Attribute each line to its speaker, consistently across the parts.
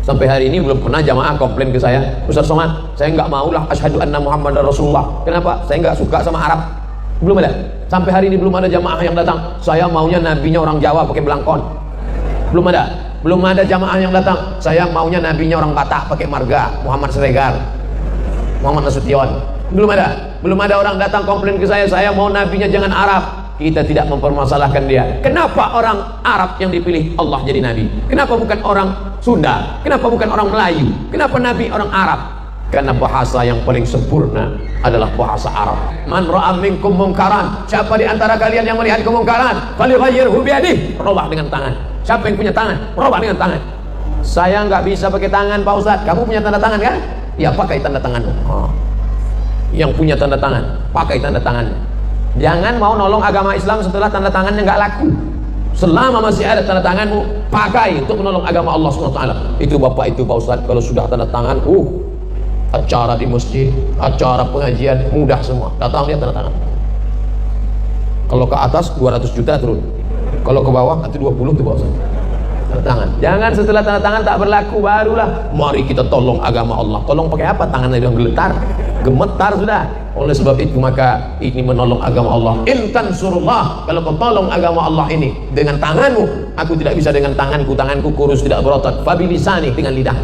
Speaker 1: Sampai hari ini belum pernah jamaah komplain ke saya, Ustaz Somad, saya nggak maulah asyhadu anna Muhammadar Rasulullah. Kenapa? Saya nggak suka sama Arab. Belum ada. Sampai hari ini belum ada jamaah yang datang, saya maunya nabinya orang Jawa pakai belangkon. Belum ada. Belum ada jamaah yang datang, saya maunya nabinya orang Batak pakai marga, Muhammad Siregar, Muhammad Nasution. Belum ada. Belum ada orang datang komplain ke saya mau nabinya jangan Arab. Kita tidak mempermasalahkan dia. Kenapa orang Arab yang dipilih Allah jadi nabi? Kenapa bukan orang Sunda? Kenapa bukan orang Melayu? Kenapa nabi orang Arab? Karena bahasa yang paling sempurna adalah bahasa Arab. Man ra'a minkum munkaran, siapa di antara kalian yang melihat kemungkaran, falyughayyirhu biyadihi, robah dengan tangan. Siapa yang punya tangan? Robah dengan tangan. Saya nggak bisa pakai tangan, Pak Ustadz. Kamu punya tanda tangan kan? Ya, pakai tanda tanganmu. Yang punya tanda tangan, pakai tanda tangannya. Jangan mau nolong agama Islam setelah tanda tangannya nggak laku. Selama masih ada tanda tanganmu, pakai untuk menolong agama Allah SWT. Itu Bapak, itu Pak Ustadz, kalau sudah tanda tangan, acara di masjid, acara pengajian, mudah semua. Datang lihat tanda tangan. Kalau ke atas 200 juta turun. Kalau ke bawah nanti 20 tuh Pak Ustadz. Tanda tangan. Jangan setelah tanda tangan tak berlaku barulah mari kita tolong agama Allah. Tolong pakai apa? Tangannya yang geletar, gemetar sudah. Oleh sebab itu maka ini menolong agama Allah. Intan surullah, kalau kau tolong agama Allah ini dengan tanganmu, aku tidak bisa dengan tanganku kurus tidak berotot. Fabilisani, dengan lidah,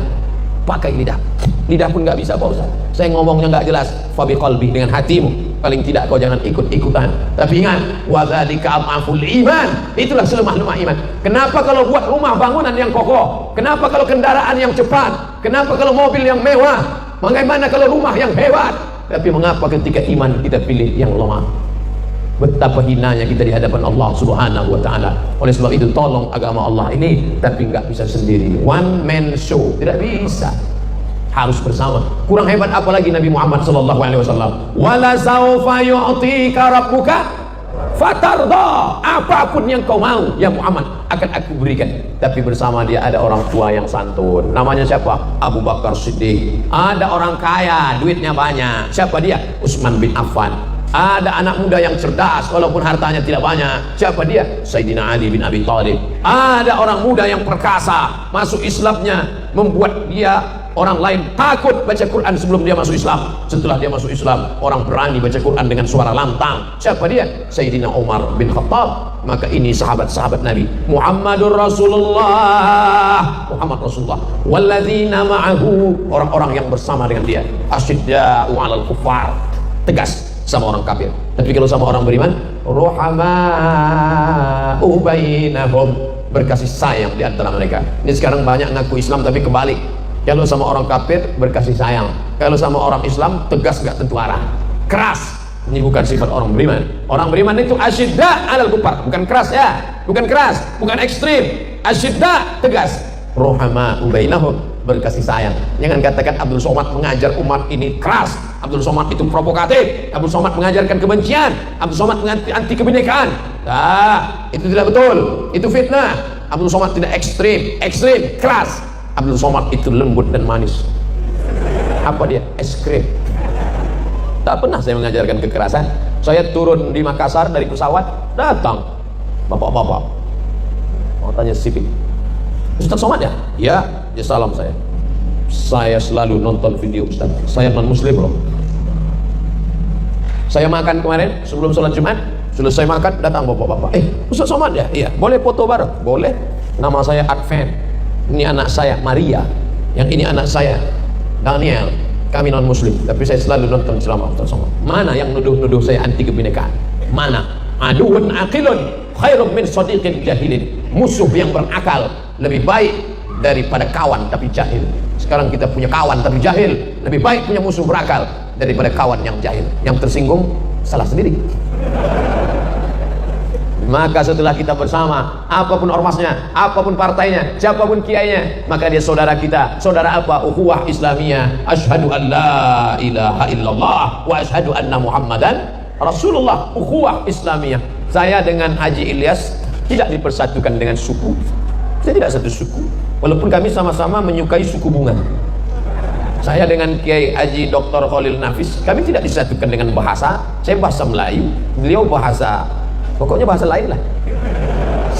Speaker 1: pakai lidah. Lidah pun nggak bisa Pak Ustaz. Saya ngomongnya nggak jelas. Fabi qalbi, dengan hatimu. Paling tidak kau jangan ikut-ikutan. Tapi ingat, wadzalika adhaful iman. Itulah selemah-lemah iman. Kenapa kalau buat rumah bangunan yang kokoh? Kenapa kalau kendaraan yang cepat? Kenapa kalau mobil yang mewah? Bagaimana kalau rumah yang hebat? Tapi mengapa ketika iman kita pilih yang lemah? Betapa hinanya kita di hadapan Allah Subhanahu wa taala. Oleh sebab itu tolong agama Allah ini, tapi nggak bisa sendiri. One man show, tidak bisa. Harus bersama. Kurang hebat apalagi Nabi Muhammad sallallahu alaihi wasallam. Wala saufa yu'tika rabbuka fatarda. Apapun yang kau mau ya Muhammad akan aku berikan. Tapi bersama dia ada orang tua yang santun. Namanya siapa? Abu Bakar Siddiq. Ada orang kaya, duitnya banyak. Siapa dia? Utsman bin Affan. Ada anak muda yang cerdas walaupun hartanya tidak banyak. Siapa dia? Sayyidina Ali bin Abi Thalib. Ada orang muda yang perkasa, masuk Islamnya membuat dia orang lain takut baca Quran sebelum dia masuk Islam. Setelah dia masuk Islam, orang berani baca Quran dengan suara lantang. Siapa dia? Sayyidina Umar bin Khattab. Maka ini sahabat-sahabat Nabi. Muhammadur Rasulullah, Muhammad Rasulullah. Walladzina ma'ahu, orang-orang yang bersama dengan dia. Asyidda'u 'alal kuffar, tegas sama orang kafir. Tapi kalau sama orang beriman, ruhama'u bainahum, berkasih sayang di antara mereka. Ini sekarang banyak ngaku Islam tapi kebalik. Kalau sama orang kafir berkasih sayang, kalau sama orang Islam tegas nggak tentu arah, keras. Ini bukan sifat orang beriman. Orang beriman itu asyidda 'alal kufar, bukan keras ya, bukan keras, bukan ekstrim. Asyidda tegas. Ruhama'u bainahum, berkasih sayang. Jangan katakan Abdul Somad mengajar umat ini keras, Abdul Somad itu provokatif, Abdul Somad mengajarkan kebencian, Abdul Somad anti kebinekaan. Itu tidak betul, itu fitnah. Abdul Somad tidak ekstrim, keras. Abdul Somad itu lembut dan manis. Apa dia? Es krim. Tak pernah saya mengajarkan kekerasan. Saya turun di Makassar dari pesawat, datang bapak-bapak mau tanya sipil, Ustaz Somad ya? Ya, ya salam saya. Saya selalu nonton video Ustaz. Saya non muslim loh. Saya makan kemarin sebelum sholat Jumat, selesai makan datang bapak-bapak. Ustaz Somad ya? Iya. Boleh foto bareng? Boleh. Nama saya Advent. Ini anak saya Maria. Yang ini anak saya Daniel. Kami non muslim, tapi saya selalu nonton ceramah Ustaz Somad. Mana yang nuduh-nuduh saya anti kebinekaan? Mana? Aduun aqilun khairum min sadiqin jahilin. Musuh yang berakal lebih baik daripada kawan tapi jahil. Sekarang kita punya kawan tapi jahil. Lebih baik punya musuh berakal daripada kawan yang jahil. Yang tersinggung salah sendiri. Maka setelah kita bersama, apapun ormasnya, apapun partainya, siapapun kiainya, maka dia saudara kita. Saudara apa? Ukhuwah Islamiyah. Asyhadu an la ilaha illallah wa asyhadu anna Muhammadan Rasulullah. Ukhuwah Islamiyah. Saya dengan Haji Ilyas tidak dipersatukan dengan suku. Saya tidak satu suku, walaupun kami sama-sama menyukai suku bunga. Saya dengan Kiai Haji Dr. Khalil Nafis, kami tidak disatukan dengan bahasa. Saya bahasa Melayu, beliau bahasa, pokoknya bahasa lain lah.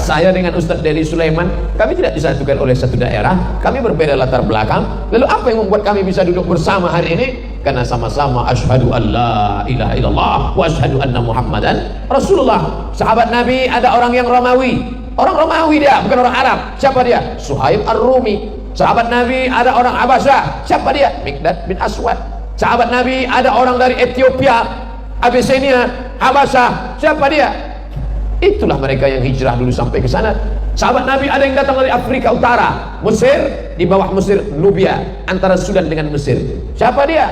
Speaker 1: Saya dengan Ustadz Dery Sulaiman, kami tidak disatukan oleh satu daerah, kami berbeda latar belakang. Lalu apa yang membuat kami bisa duduk bersama hari ini? Karena sama-sama asyhadu an la ilaha illallah wa asyhadu anna Muhammadan Rasulullah. Sahabat Nabi ada orang yang Romawi, orang Romawi dia, bukan orang Arab. Siapa dia? Suhaib Ar-Rumi. Sahabat Nabi ada orang Abasyah. Siapa dia? Miqdad bin Aswad. Sahabat Nabi ada orang dari Ethiopia, Abyssinia, Abasyah. Siapa dia? Itulah mereka yang hijrah dulu sampai ke sana. Sahabat Nabi ada yang datang dari Afrika Utara, Mesir, di bawah Mesir Nubia, antara Sudan dengan Mesir. Siapa dia?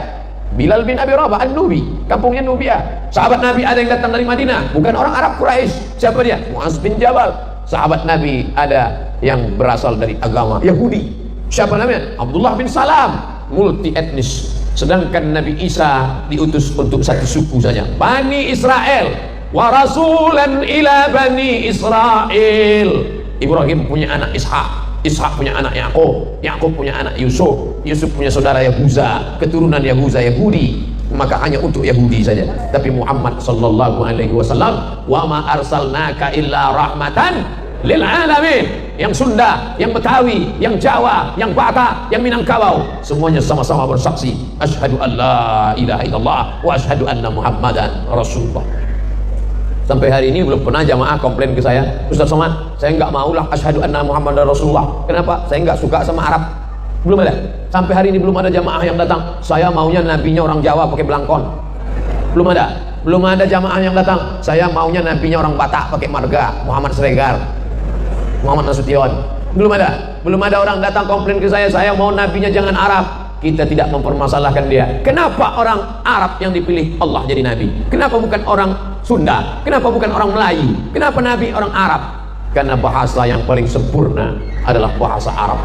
Speaker 1: Bilal bin Abi Rabah An-Nubi, kampungnya Nubia. Sahabat Nabi ada yang datang dari Madinah, bukan orang Arab Quraisy. Siapa dia? Muaz bin Jabal. Sahabat Nabi ada yang berasal dari agama Yahudi. Siapa namanya? Abdullah bin Salam, multi etnis. Sedangkan Nabi Isa diutus untuk satu suku saja, Bani Israel. Wa rasulan ila Bani Israel. Ibrahim punya anak Ishak, Ishak punya anak Yakub, Yakub punya anak Yusuf, Yusuf punya saudara Yahuza, keturunan Yahuza Yahudi, maka hanya untuk Yahudi saja. Tapi Muhammad sallallahu alaihi wasallam, wa ma arsalnaka illa rahmatan lil alamin. Yang Sunda, yang Betawi, yang Jawa, yang Batak, yang Minangkabau, semuanya sama-sama bersaksi asyhadu an la ilaha illallah wa asyhadu anna Muhammadan Rasulullah. Sampai hari ini belum pernah jamaah komplain ke saya, Ustaz Somad, saya nggak maulah asyhadu anna Muhammadar Rasulullah. Kenapa? Saya nggak suka sama Arab. Belum ada. Sampai hari ini belum ada jamaah yang datang, saya maunya nabinya orang Jawa pakai belangkon. Belum ada. Belum ada jamaah yang datang, saya maunya nabinya orang Batak pakai marga, Muhammad Sregar, Muhammad Nasution. Belum ada. Belum ada orang datang komplain ke saya mau nabinya jangan Arab. Kita tidak mempermasalahkan dia. Kenapa orang Arab yang dipilih Allah jadi nabi? Kenapa bukan orang Sunda? Kenapa bukan orang Melayu? Kenapa nabi orang Arab? Karena bahasa yang paling sempurna adalah bahasa Arab.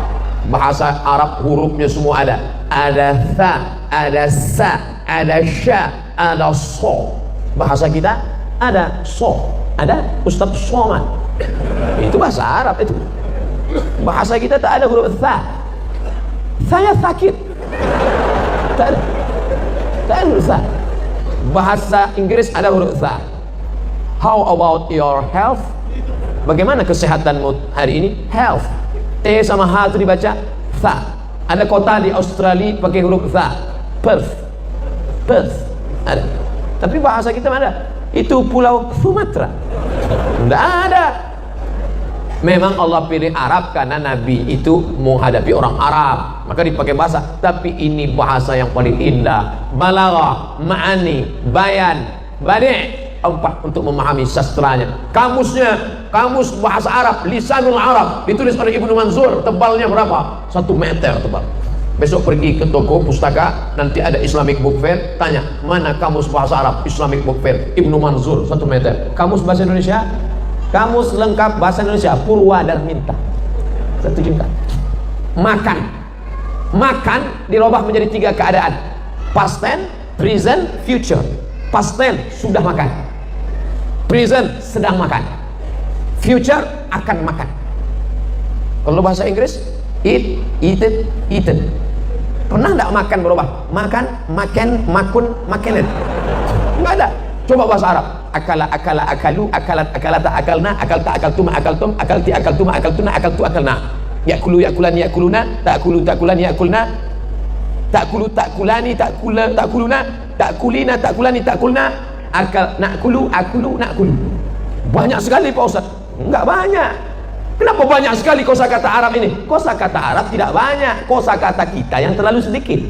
Speaker 1: Bahasa Arab hurufnya semua ada. Ada tha, ada sa, ada sya, ada so. Bahasa kita ada so, ada Ustaz Somad. Itu bahasa Arab itu. Bahasa kita tak ada huruf tha. Saya sakit. Tak ada huruf tha. Bahasa Inggris ada huruf tha. How about your health? Bagaimana kesehatanmu hari ini? Health. T sama H itu dibaca tha. Ada kota di Australia pakai huruf tha. Perth. Perth. Ada. Tapi bahasa kita mana? Itu pulau Sumatera. Tidak ada. Memang Allah pilih Arab karena Nabi itu menghadapi orang Arab, maka dipakai bahasa. Tapi ini bahasa yang paling indah, balaghah, ma'ani, bayan, badi'. Empat untuk memahami sastranya. Kamusnya, kamus bahasa Arab, Lisanul Arab, ditulis oleh Ibnu Manzur, tebalnya berapa? 1 meter tebal. Besok pergi ke toko pustaka, nanti ada Islamic Book Fair, tanya mana kamus bahasa Arab Islamic Book Fair, Ibnu Manzur 1 meter. Kamus bahasa Indonesia, kamus lengkap bahasa Indonesia Purwadarminta 1 juta. Makan, makan dirubah menjadi 3 keadaan: past tense, present, future. Past tense sudah makan, present sedang makan, future akan makan. Kalau bahasa Inggris, eat, eaten, eaten. Pernah enggak makan berubah? Makan, makan, makun, makanan. Enggak ada. Coba bahasa Arab. Akala, akala, akalu, akalat, akalata, akalna, akalta, akaltum, akaltum, akalti, akaltum, akaltuna, akaltu, akalna. Yakulu, yakulan, yakuluna, takulu, takulan, yakulna, takulu, takulani, takula, takuluna, takulina, takulani, takulna, akal, nakulu, akulu, nakulu. Banyak sekali Pak Ustaz. Enggak banyak. Kenapa banyak sekali kosakata Arab ini? Kosakata Arab tidak banyak, kosakata kita yang terlalu sedikit.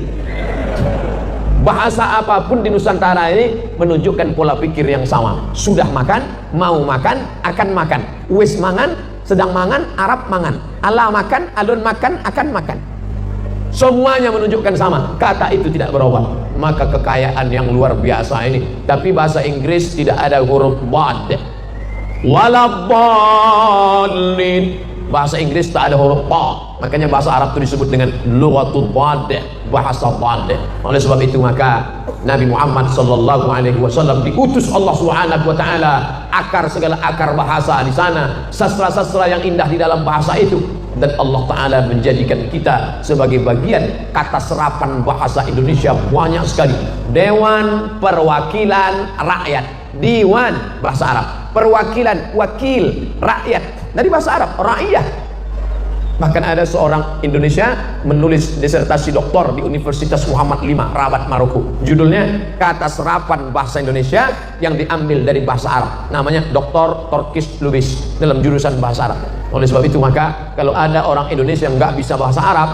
Speaker 1: Bahasa apapun di Nusantara ini menunjukkan pola pikir yang sama. Sudah makan, mau makan, akan makan. Wis mangan, sedang mangan, Arab mangan. Ala makan, alun makan, akan makan. Semuanya menunjukkan sama. Kata itu tidak berubah. Maka kekayaan yang luar biasa ini. Tapi bahasa Inggris tidak ada huruf bad. Waladdallin. Bahasa Inggris tak ada huruf ba. Makanya bahasa Arab itu disebut dengan lughatul bad, bahasa bad. Oleh sebab itu maka Nabi Muhammad sallallahu alaihi wasallam diutus Allah Subhanahu wa taala, akar segala akar bahasa di sana, sastra-sastra yang indah di dalam bahasa itu, dan Allah taala menjadikan kita sebagai bagian kata serapan bahasa Indonesia banyak sekali. Dewan Perwakilan Rakyat, Diwan bahasa Arab, perwakilan, wakil, rakyat, dari bahasa Arab, ra'iyah. Bahkan ada seorang Indonesia menulis disertasi doktor di Universitas Muhammad V Rabat, Maroko. Judulnya Kata Serapan Bahasa Indonesia yang diambil dari bahasa Arab. Namanya Dr. Turkish Lubis dalam jurusan bahasa Arab. Oleh sebab itu maka kalau ada orang Indonesia yang nggak bisa bahasa Arab,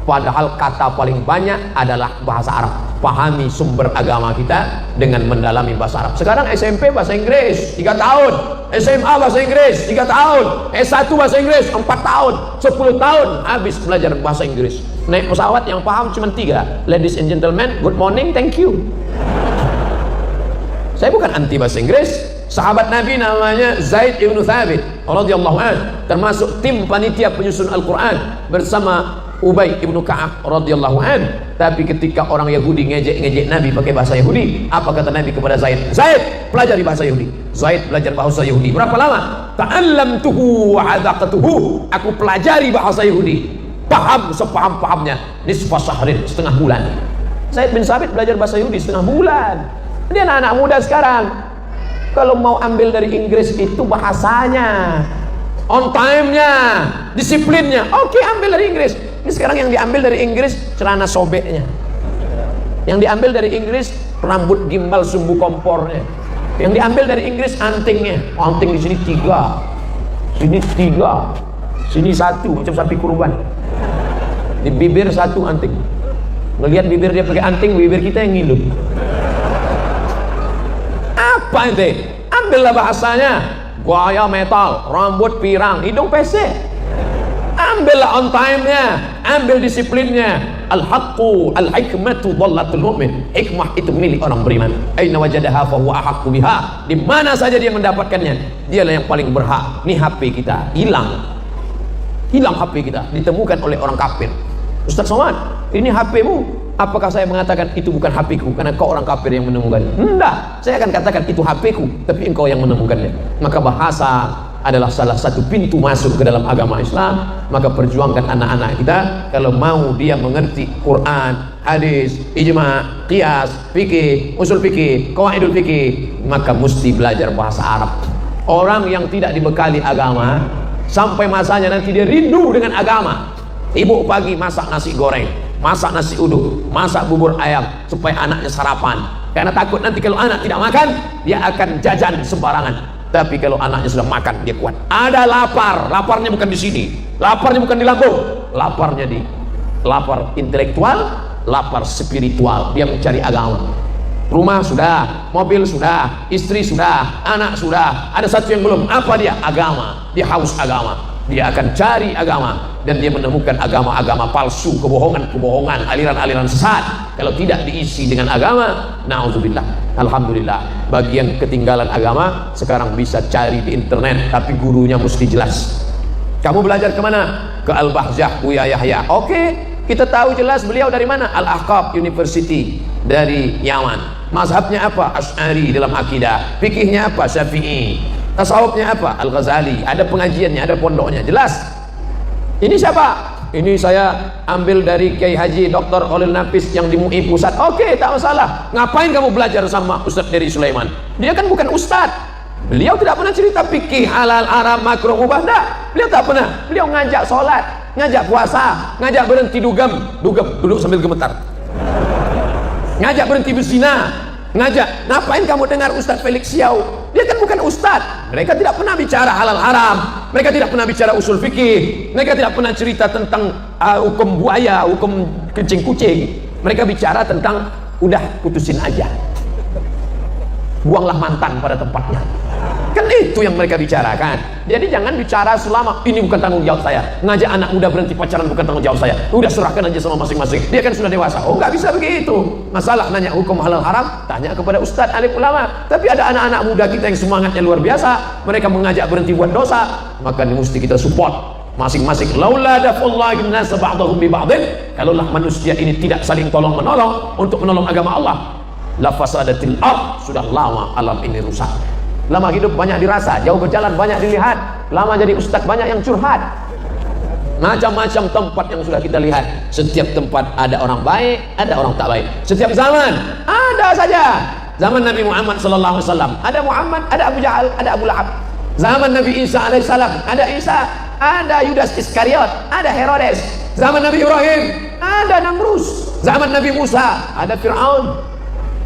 Speaker 1: padahal kata paling banyak adalah bahasa Arab, pahami sumber agama kita dengan mendalami bahasa Arab. Sekarang SMP bahasa Inggris 3 tahun, SMA bahasa Inggris 3 tahun, S1 bahasa Inggris 4 tahun, 10 tahun habis belajar bahasa Inggris. Naik pesawat yang paham cuma 3, ladies and gentlemen, good morning, thank you. Saya bukan anti bahasa Inggris. Sahabat Nabi namanya Zaid ibn Thabit radhiyallahu anhu, termasuk tim panitia penyusun Al-Quran bersama Ubay ibnu Ka'ab radhiyallahu anhu. Tapi ketika orang Yahudi ngejek Nabi pakai bahasa Yahudi, apa kata Nabi kepada Zaid? Zaid, pelajari bahasa Yahudi. Zaid belajar bahasa Yahudi. Berapa lama? Ta'allamtuhu wa 'adaqtuhu. Aku pelajari bahasa Yahudi, paham sepaham-pahamnya. Nisfa syahrin, setengah bulan. Zaid bin Sabit belajar bahasa Yahudi setengah bulan. Dia anak-anak muda sekarang. Kalau mau ambil dari Inggris itu bahasanya, on time-nya, disiplinnya, oke, ambil dari Inggris. Ini sekarang yang diambil dari Inggris celana sobeknya, yang diambil dari Inggris rambut gimbal sumbu kompornya, yang diambil dari Inggris antingnya. Anting di sini 3, sini 3, sini 1, macam sapi kurban. Di bibir 1 anting. Melihat bibir dia pakai anting, bibir kita yang ngilu. Apa itu? Ambillah bahasanya. Gaya metal, rambut pirang, hidung pesek. Ambillah on time-nya, ambil disiplinnya. Al-haqqu al-hikmatu dhallatul mu'min. Hikmah itu milik orang beriman. Aina wajadaha fa huwa ahaqqu biha. Di mana saja dia mendapatkannya, dialah yang paling berhak. Nih HP kita hilang. Hilang HP kita, ditemukan oleh orang kafir. Ustaz Somad, ini HP-mu. Apakah saya mengatakan itu bukan HP-ku karena kau orang kafir yang menemukannya? Enggak, saya akan katakan itu HP-ku, tapi engkau yang menemukannya. Maka bahasa adalah salah satu pintu masuk ke dalam agama Islam. Maka perjuangkan anak-anak kita kalau mau dia mengerti Quran, hadis, ijma, qiyas, fikih, usul fikih, qawaidul fikih, maka mesti belajar bahasa Arab. Orang yang tidak dibekali agama, sampai masanya nanti dia rindu dengan agama. Ibu pagi masak nasi goreng, masak nasi uduk, masak bubur ayam supaya anaknya sarapan, karena takut nanti kalau anak tidak makan dia akan jajan sembarangan. Tapi kalau anaknya sudah makan dia kuat. Ada lapar, laparnya bukan di sini, laparnya bukan di lambung, laparnya di lapar intelektual, lapar spiritual. Dia mencari agama. Rumah sudah, mobil sudah, istri sudah, anak sudah, ada satu yang belum. Apa dia? Agama. Dia haus agama. Dia akan cari agama dan dia menemukan agama-agama palsu, kebohongan-kebohongan, aliran-aliran sesat. Kalau tidak diisi dengan agama, na'udzubillah. Alhamdulillah, bagi yang ketinggalan agama sekarang bisa cari di internet, tapi gurunya mesti jelas. Kamu belajar kemana? Ke Al-Bahjah Buya Yahya. Oke, kita tahu jelas beliau dari mana. Al-Ahqaf University dari Yaman. Mazhabnya apa? Asy'ari dalam akidah. Fikihnya apa? Syafi'i. Tasawufnya apa? Al-Ghazali. Ada pengajiannya, ada pondoknya, jelas. Ini siapa? Ini saya ambil dari Kiai Haji Dr. Khalil Nafis yang di MUI Pusat. Oke, tak masalah. Ngapain kamu belajar sama Ustaz Dery Sulaiman? Dia kan bukan ustaz. Beliau tidak pernah cerita fikih halal, haram, makruh, mubah. Enggak. Beliau tak pernah. Beliau ngajak sholat, ngajak puasa, ngajak berhenti dugem, duduk sambil gemetar. Ngajak berhenti berzina, ngajak. Ngapain kamu dengar Ustaz Felix Xiao? Dia kan bukan ustaz. Mereka tidak pernah bicara halal haram, mereka tidak pernah bicara usul fikih, mereka tidak pernah cerita tentang hukum buaya, hukum kencing kucing. Mereka bicara tentang udah putusin aja, buanglah mantan pada tempatnya. Kan itu yang mereka bicarakan. Jadi jangan bicara selama ini bukan tanggung jawab saya. Ngajak anak muda berhenti pacaran bukan tanggung jawab saya. Udah serahkan aja sama masing-masing. Dia kan sudah dewasa. Oh, nggak bisa begitu. Masalah nanya hukum halal haram, tanya kepada ustadz alim ulama. Tapi ada anak-anak muda kita yang semangatnya luar biasa. Mereka mengajak berhenti buat dosa. Maka mesti kita support masing-masing. Laula dafullahi nas ba'dahum bi ba'din. Kalaulah manusia ini tidak saling tolong menolong untuk menolong agama Allah, la fasadatil ard. Sudah lama alam ini rusak. Lama hidup banyak dirasa, jauh berjalan banyak dilihat. Lama jadi ustaz banyak yang curhat. Macam-macam tempat yang sudah kita lihat. Setiap tempat ada orang baik, ada orang tak baik. Setiap zaman ada saja. Zaman Nabi Muhammad SAW ada Muhammad, ada Abu Jahal, ada Abu Lahab. Zaman Nabi Isa alaihissalam ada Isa, ada Yudas Iskariot, ada Herodes. Zaman Nabi Ibrahim ada Namrus. Zaman Nabi Musa ada Fir'aun.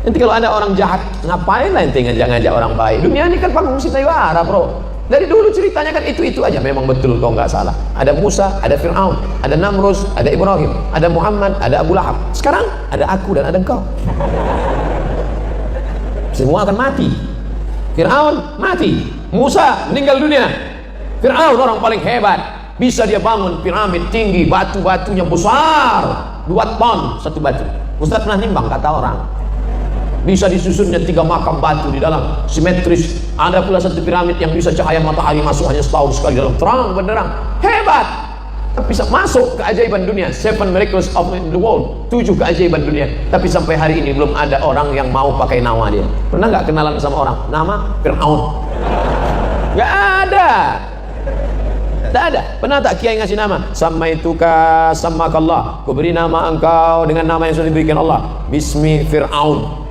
Speaker 1: Nanti kalau ada orang jahat, ngapain lah ente ngajak-ngajak orang baik? Dunia ini kan panggung sayembara, bro. Dari dulu ceritanya kan itu aja. Memang betul kau nggak salah. Ada Musa, ada Fir'aun, ada Namrus, ada Ibrahim, ada Muhammad, ada Abu Lahab. Sekarang ada aku dan ada engkau. Semua akan mati. Fir'aun mati, Musa meninggal dunia. Fir'aun orang paling hebat, bisa dia bangun piramid tinggi, batu-batunya besar 2 ton satu batu. Ustaz pernah nimbang, kata orang bisa disusunnya 3 makam batu di dalam, simetris. Ada pula satu piramid yang bisa cahaya matahari masuk hanya setahun sekali dalam, terang benderang, hebat. Tapi bisa masuk keajaiban dunia, 7 miracles of the world, 7 keajaiban dunia. Tapi sampai hari ini belum ada orang yang mau pakai nama dia. Pernah nggak kenalan sama orang nama Fir'aun? Nggak ada. Tak ada. Pernah tak kiai ngasih nama? Samaituka samakallah, ku beri nama engkau dengan nama yang sudah diberikan Allah, Bismi Fir'aun.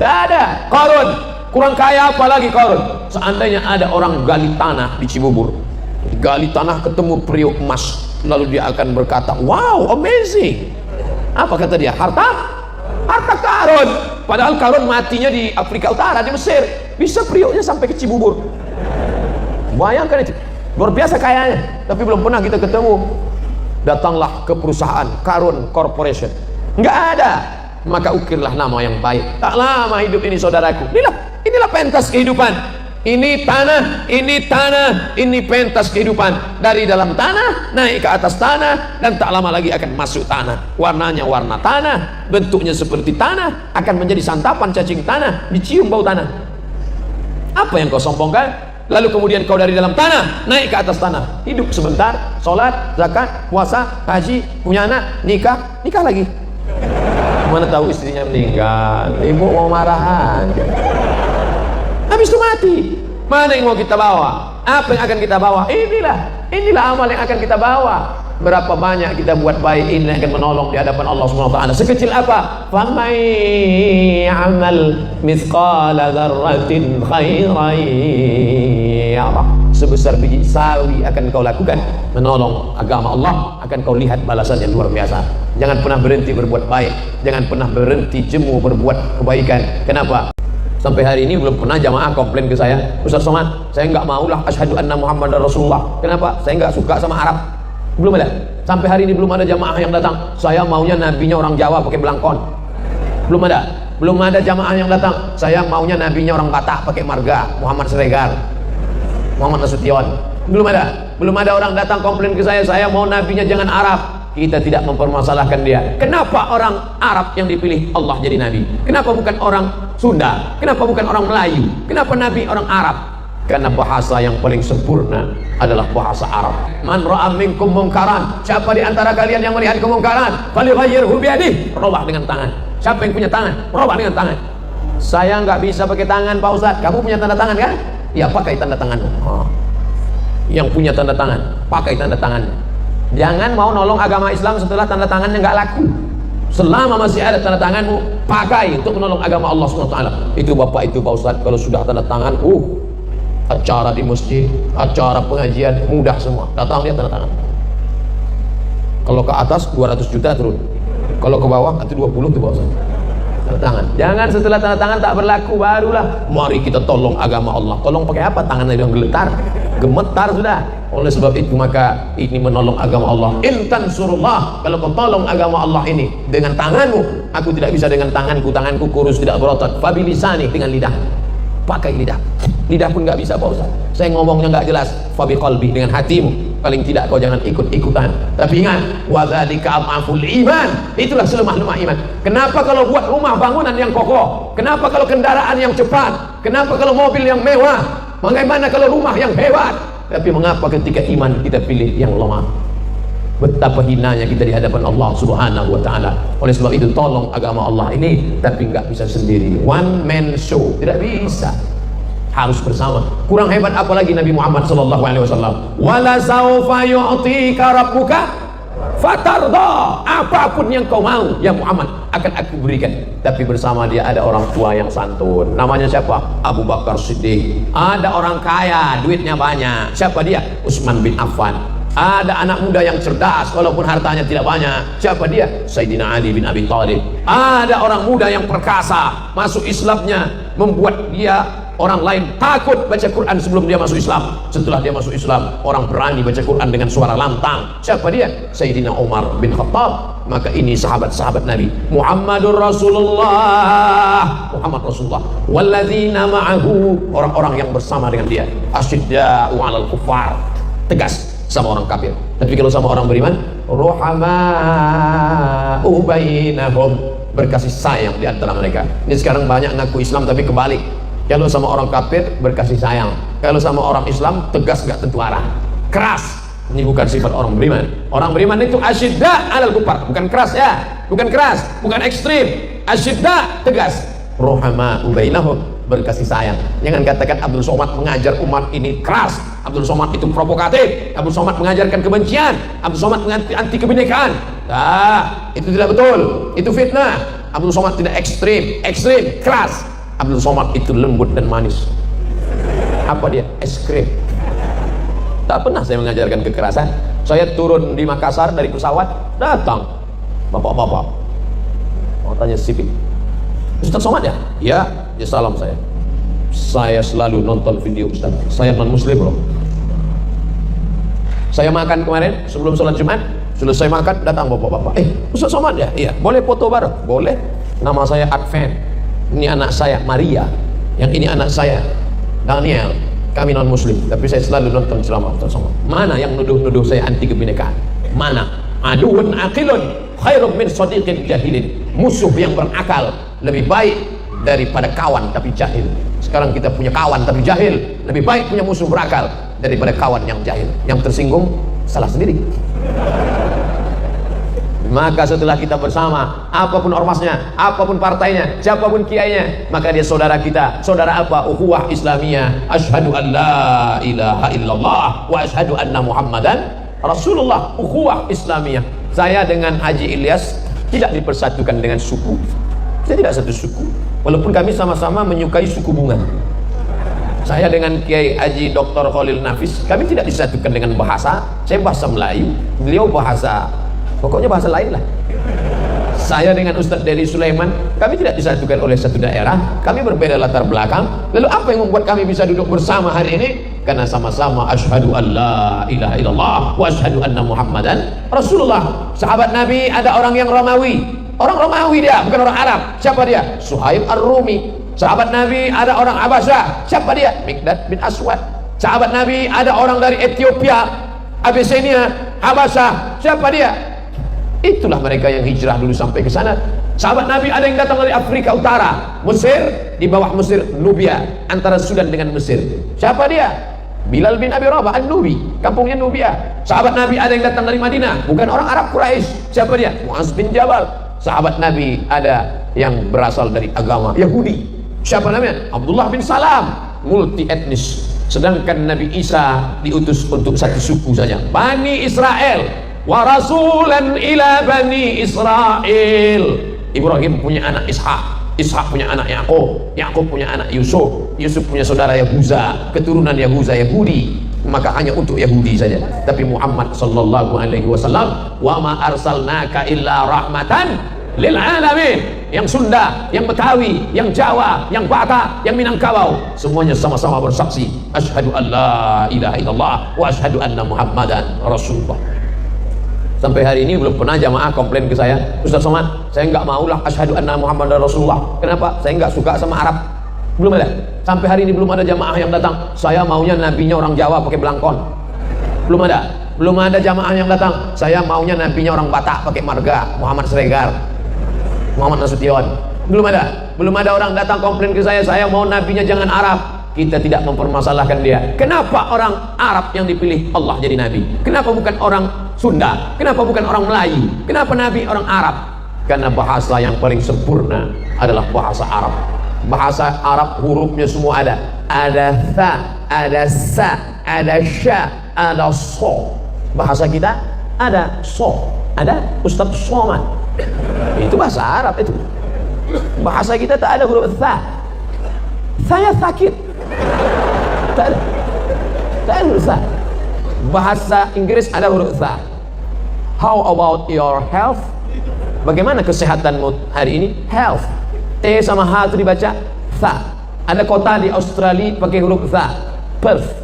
Speaker 1: Tak ada. Qarun, kurang kaya apalagi Qarun. Seandainya ada orang gali tanah di Cibubur, gali tanah ketemu periuk emas, lalu dia akan berkata, wow, amazing. Apa kata dia? Harta Qarun. Padahal Qarun matinya di Afrika Utara, di Mesir. Bisa periuknya sampai ke Cibubur. Bayangkan itu, luar biasa kayanya. Tapi belum pernah kita ketemu. Datanglah ke perusahaan Qarun Corporation, nggak ada. Maka ukirlah nama yang baik. Tak lama hidup ini saudaraku. Inilah pentas kehidupan. Ini tanah, ini pentas kehidupan. Dari dalam tanah naik ke atas tanah, dan tak lama lagi akan masuk tanah. Warnanya warna tanah, bentuknya seperti tanah, akan menjadi santapan cacing tanah, dicium bau tanah. Apa yang kau sombongkan? Lalu kemudian kau dari dalam tanah naik ke atas tanah, hidup sebentar, sholat, zakat, puasa, haji, punya anak, nikah lagi. Mana tahu istrinya meninggal, ibu mau marahan. Habis itu mati. Mana yang mau kita bawa? Apa yang akan kita bawa? Inilah amal yang akan kita bawa. Berapa banyak kita buat baik, ini akan menolong di hadapan Allah SWT. Sekecil apa? Faman ya'mal mithqala dzarratin khairan yarah. Sebesar biji sawi akan kau lakukan menolong agama Allah, akan kau lihat balasan yang luar biasa. Jangan pernah berhenti berbuat baik, jangan pernah berhenti jemu berbuat kebaikan. Kenapa? Sampai hari ini belum pernah jamaah komplain ke saya, Ustaz Somad, saya nggak maulah asyhadu anna Muhammadar Rasulullah. Kenapa? Saya nggak suka sama Arab. Belum ada. Sampai hari ini belum ada jamaah yang datang, saya maunya nabinya orang Jawa pakai belangkon. Belum ada. Belum ada jamaah yang datang, saya maunya nabinya orang Batak pakai marga, Muhammad Siregar, Muhammad Nasution. Belum ada. Belum ada orang datang komplain ke saya mau nabinya jangan Arab. Kita tidak mempermasalahkan dia. Kenapa orang Arab yang dipilih Allah jadi nabi? Kenapa bukan orang Sunda? Kenapa bukan orang Melayu? Kenapa nabi orang Arab? Karena bahasa yang paling sempurna adalah bahasa Arab. Man ra'a minkum munkaran, siapa di antara kalian yang melihat kemungkaran, falyughayyirhu biyadihi, rubah dengan tangan. Siapa yang punya tangan? Rubah dengan tangan. Saya nggak bisa pakai tangan, Pak Ustaz. Kamu punya tanda tangan kan? Ya, pakai tanda tanganmu. Yang punya tanda tangan, pakai tanda tangannya. Jangan mau nolong agama Islam setelah tanda tangannya nggak laku. Selama masih ada tanda tanganmu, pakai untuk menolong agama Allah SWT. Itu Bapak, itu Pak Ustaz, kalau sudah tanda tangan, acara di masjid, acara pengajian, mudah semua. Datang dia tanda tangan. Kalau ke atas 200 juta turun. Kalau ke bawah itu 20 tuh Pak Ustaz. Tanda tangan. Jangan setelah tanda tangan tak berlaku barulah mari kita tolong agama Allah. Tolong pakai apa? Tangannya yang geletar, gemetar sudah. Oleh sebab itu maka ini menolong agama Allah. Intan surullah, kalau kau tolong agama Allah ini dengan tanganmu, aku tidak bisa dengan tanganku kurus tidak berotot. Fabilisani, dengan lidah. Pakai lidah. Lidah pun nggak bisa Pak Ustaz. Saya ngomongnya nggak jelas. Fabi qalbi, dengan hatimu. Paling tidak kau jangan ikut-ikutan. Tapi ingat, wa dzalika adhaful iman. Itulah selemah-lemah iman. Kenapa kalau buat rumah bangunan yang kokoh? Kenapa kalau kendaraan yang cepat? Kenapa kalau mobil yang mewah? Bagaimana kalau rumah yang hebat? Tapi mengapa ketika iman kita pilih yang lemah? Betapa hinanya kita di hadapan Allah Subhanahu wa taala. Oleh sebab itu tolong agama Allah ini, tapi nggak bisa sendiri. One man show, tidak bisa. Harus bersama. Kurang hebat apalagi Nabi Muhammad sallallahu alaihi wasallam. Wala saufa yu'tika rabbuka fatarda, apapun yang kau mau ya Muhammad akan aku berikan. Tapi bersama dia ada orang tua yang santun. Namanya siapa? Abu Bakar Siddiq. Ada orang kaya, duitnya banyak. Siapa dia? Utsman bin Affan. Ada anak muda yang cerdas walaupun hartanya tidak banyak. Siapa dia? Sayyidina Ali bin Abi Thalib. Ada orang muda yang perkasa, masuk Islamnya membuat dia orang lain takut baca Quran sebelum dia masuk Islam. Setelah dia masuk Islam, orang berani baca Quran dengan suara lantang. Siapa dia? Sayyidina Umar bin Khattab. Maka ini sahabat-sahabat Nabi. Muhammadur Rasulullah, Muhammad Rasulullah. Walladzina ma'ahu, orang-orang yang bersama dengan dia. Asyidda'u 'alal kuffar, tegas sama orang kafir. Tapi kalau sama orang beriman, ruhama'u bainahum, berkasih sayang di antara mereka. Ini sekarang banyak ngaku Islam tapi kebalik. Kalau sama orang kafir berkasih sayang, kalau sama orang Islam tegas, gak tentu arah, keras. Ini bukan sifat orang beriman. Orang beriman itu asyidda 'alal kuffar, bukan keras ya, bukan keras, bukan ekstrim. Asyidda tegas, ruhama'u bainahum, berkasih sayang. Jangan katakan Abdul Somad mengajar umat ini keras, Abdul Somad itu provokatif, Abdul Somad mengajarkan kebencian, Abdul Somad anti kebinekaan. Nah, itu tidak betul, itu fitnah. Abdul Somad tidak ekstrim, keras. Abdul Somad itu lembut dan manis. Apa dia? Es krim. Tak pernah saya mengajarkan kekerasan. Saya turun di Makassar dari pesawat, datang bapak-bapak mau tanya sipil, Ustaz Somad ya? Ya, ya salam saya. Saya selalu nonton video Ustaz. Saya non muslim loh. Saya makan kemarin sebelum sholat Jumat, selesai makan datang bapak-bapak. Ustaz Somad ya? Iya. Boleh foto bareng? Boleh. Nama saya Advent. Ini anak saya Maria. Yang ini anak saya Daniel. Kami non muslim, tapi saya selalu nonton ceramah Ustaz Somad. Mana yang nuduh-nuduh saya anti kebinekaan? Mana? Aduun aqilun khairum min sadiqin jahilin. Musuh yang berakal lebih baik daripada kawan tapi jahil. Sekarang kita punya kawan tapi jahil, lebih baik punya musuh berakal daripada kawan yang jahil. Yang tersinggung salah sendiri. Maka setelah kita bersama, apapun ormasnya, apapun partainya, siapapun kiainya, maka dia saudara kita. Saudara apa? Ukhuwah Islamiyah. Asyhadu an la ilaha illallah wa asyhadu anna Muhammadan Rasulullah. Ukhuwah Islamiyah. Saya dengan Haji Ilyas tidak dipersatukan dengan suku. Saya tidak satu suku, walaupun kami sama-sama menyukai suku bunga. Saya dengan Kiai Haji Dr. Khalil Nafis, kami tidak disatukan dengan bahasa. Saya bahasa Melayu, beliau bahasa, pokoknya bahasa lain lah. Saya dengan Ustadz Dedi Sulaiman, kami tidak disatukan oleh satu daerah, kami berbeda latar belakang. Lalu apa yang membuat kami bisa duduk bersama hari ini? Karena sama-sama asyhadu an la ilaha illallah wa asyhadu anna Muhammadan Rasulullah. Sahabat Nabi ada orang yang Romawi, orang Romawi dia, bukan orang Arab. Siapa dia? Suhaib Ar-Rumi. Sahabat Nabi ada orang Abasyah. Siapa dia? Mikdad bin Aswad. Sahabat Nabi ada orang dari Ethiopia, Abyssinia, Abasyah. Siapa dia? Itulah mereka yang hijrah dulu sampai ke sana. Sahabat Nabi ada yang datang dari Afrika Utara, Mesir, di bawah Mesir Nubia, antara Sudan dengan Mesir. Siapa dia? Bilal bin Abi Rabah An-Nubi, kampungnya Nubia. Sahabat Nabi ada yang datang dari Madinah, bukan orang Arab Quraisy. Siapa dia? Muaz bin Jabal. Sahabat Nabi ada yang berasal dari agama Yahudi. Siapa namanya? Abdullah bin Salam, multi etnis. Sedangkan Nabi Isa diutus untuk satu suku saja, Bani Israel. Wa rasulan ila Bani Israel. Ibrahim punya anak Ishak, Ishak punya anak Yakub, Yakub punya anak Yusuf, Yusuf punya saudara Yahuza, keturunan Yahuza Yahudi. Maka hanya untuk Yahudi saja. Tapi Muhammad sallallahu alaihi wasallam, wa ma arsalnaka illa rahmatan lil alamin. Yang Sunda, yang Betawi, yang Jawa, yang Batak, yang Minangkabau, semuanya sama-sama bersaksi asyhadu an la ilaha illallah wa asyhadu anna Muhammadan Rasulullah. Sampai hari ini belum pernah jamaah komplain ke saya, Ustaz Somad, saya nggak maulah asyhadu anna Muhammadar Rasulullah. Kenapa? Saya nggak suka sama Arab. Belum ada. Sampai hari ini belum ada jamaah yang datang, saya maunya nabinya orang Jawa pakai belangkon. Belum ada. Belum ada jamaah yang datang, saya maunya nabinya orang Batak pakai marga, Muhammad Sregar, Muhammad Nasution. Belum ada. Belum ada orang datang komplain ke saya mau nabinya jangan Arab. Kita tidak mempermasalahkan dia. Kenapa orang Arab yang dipilih Allah jadi nabi? Kenapa bukan orang Sunda? Kenapa bukan orang Melayu? Kenapa nabi orang Arab? Karena bahasa yang paling sempurna adalah bahasa Arab. Bahasa Arab hurufnya semua ada. Ada tha, ada sa, ada sya, ada so. Bahasa kita ada so. Ada Ustaz Somad. Itu bahasa Arab itu. Bahasa kita tak ada huruf tha. Saya sakit. Tak ada. Tak ada huruf tha. Bahasa Inggris ada huruf tha. How about your health? Bagaimana kesehatanmu hari ini? Health. T sama H itu dibaca tha. Ada kota di Australia pakai huruf tha. Perth.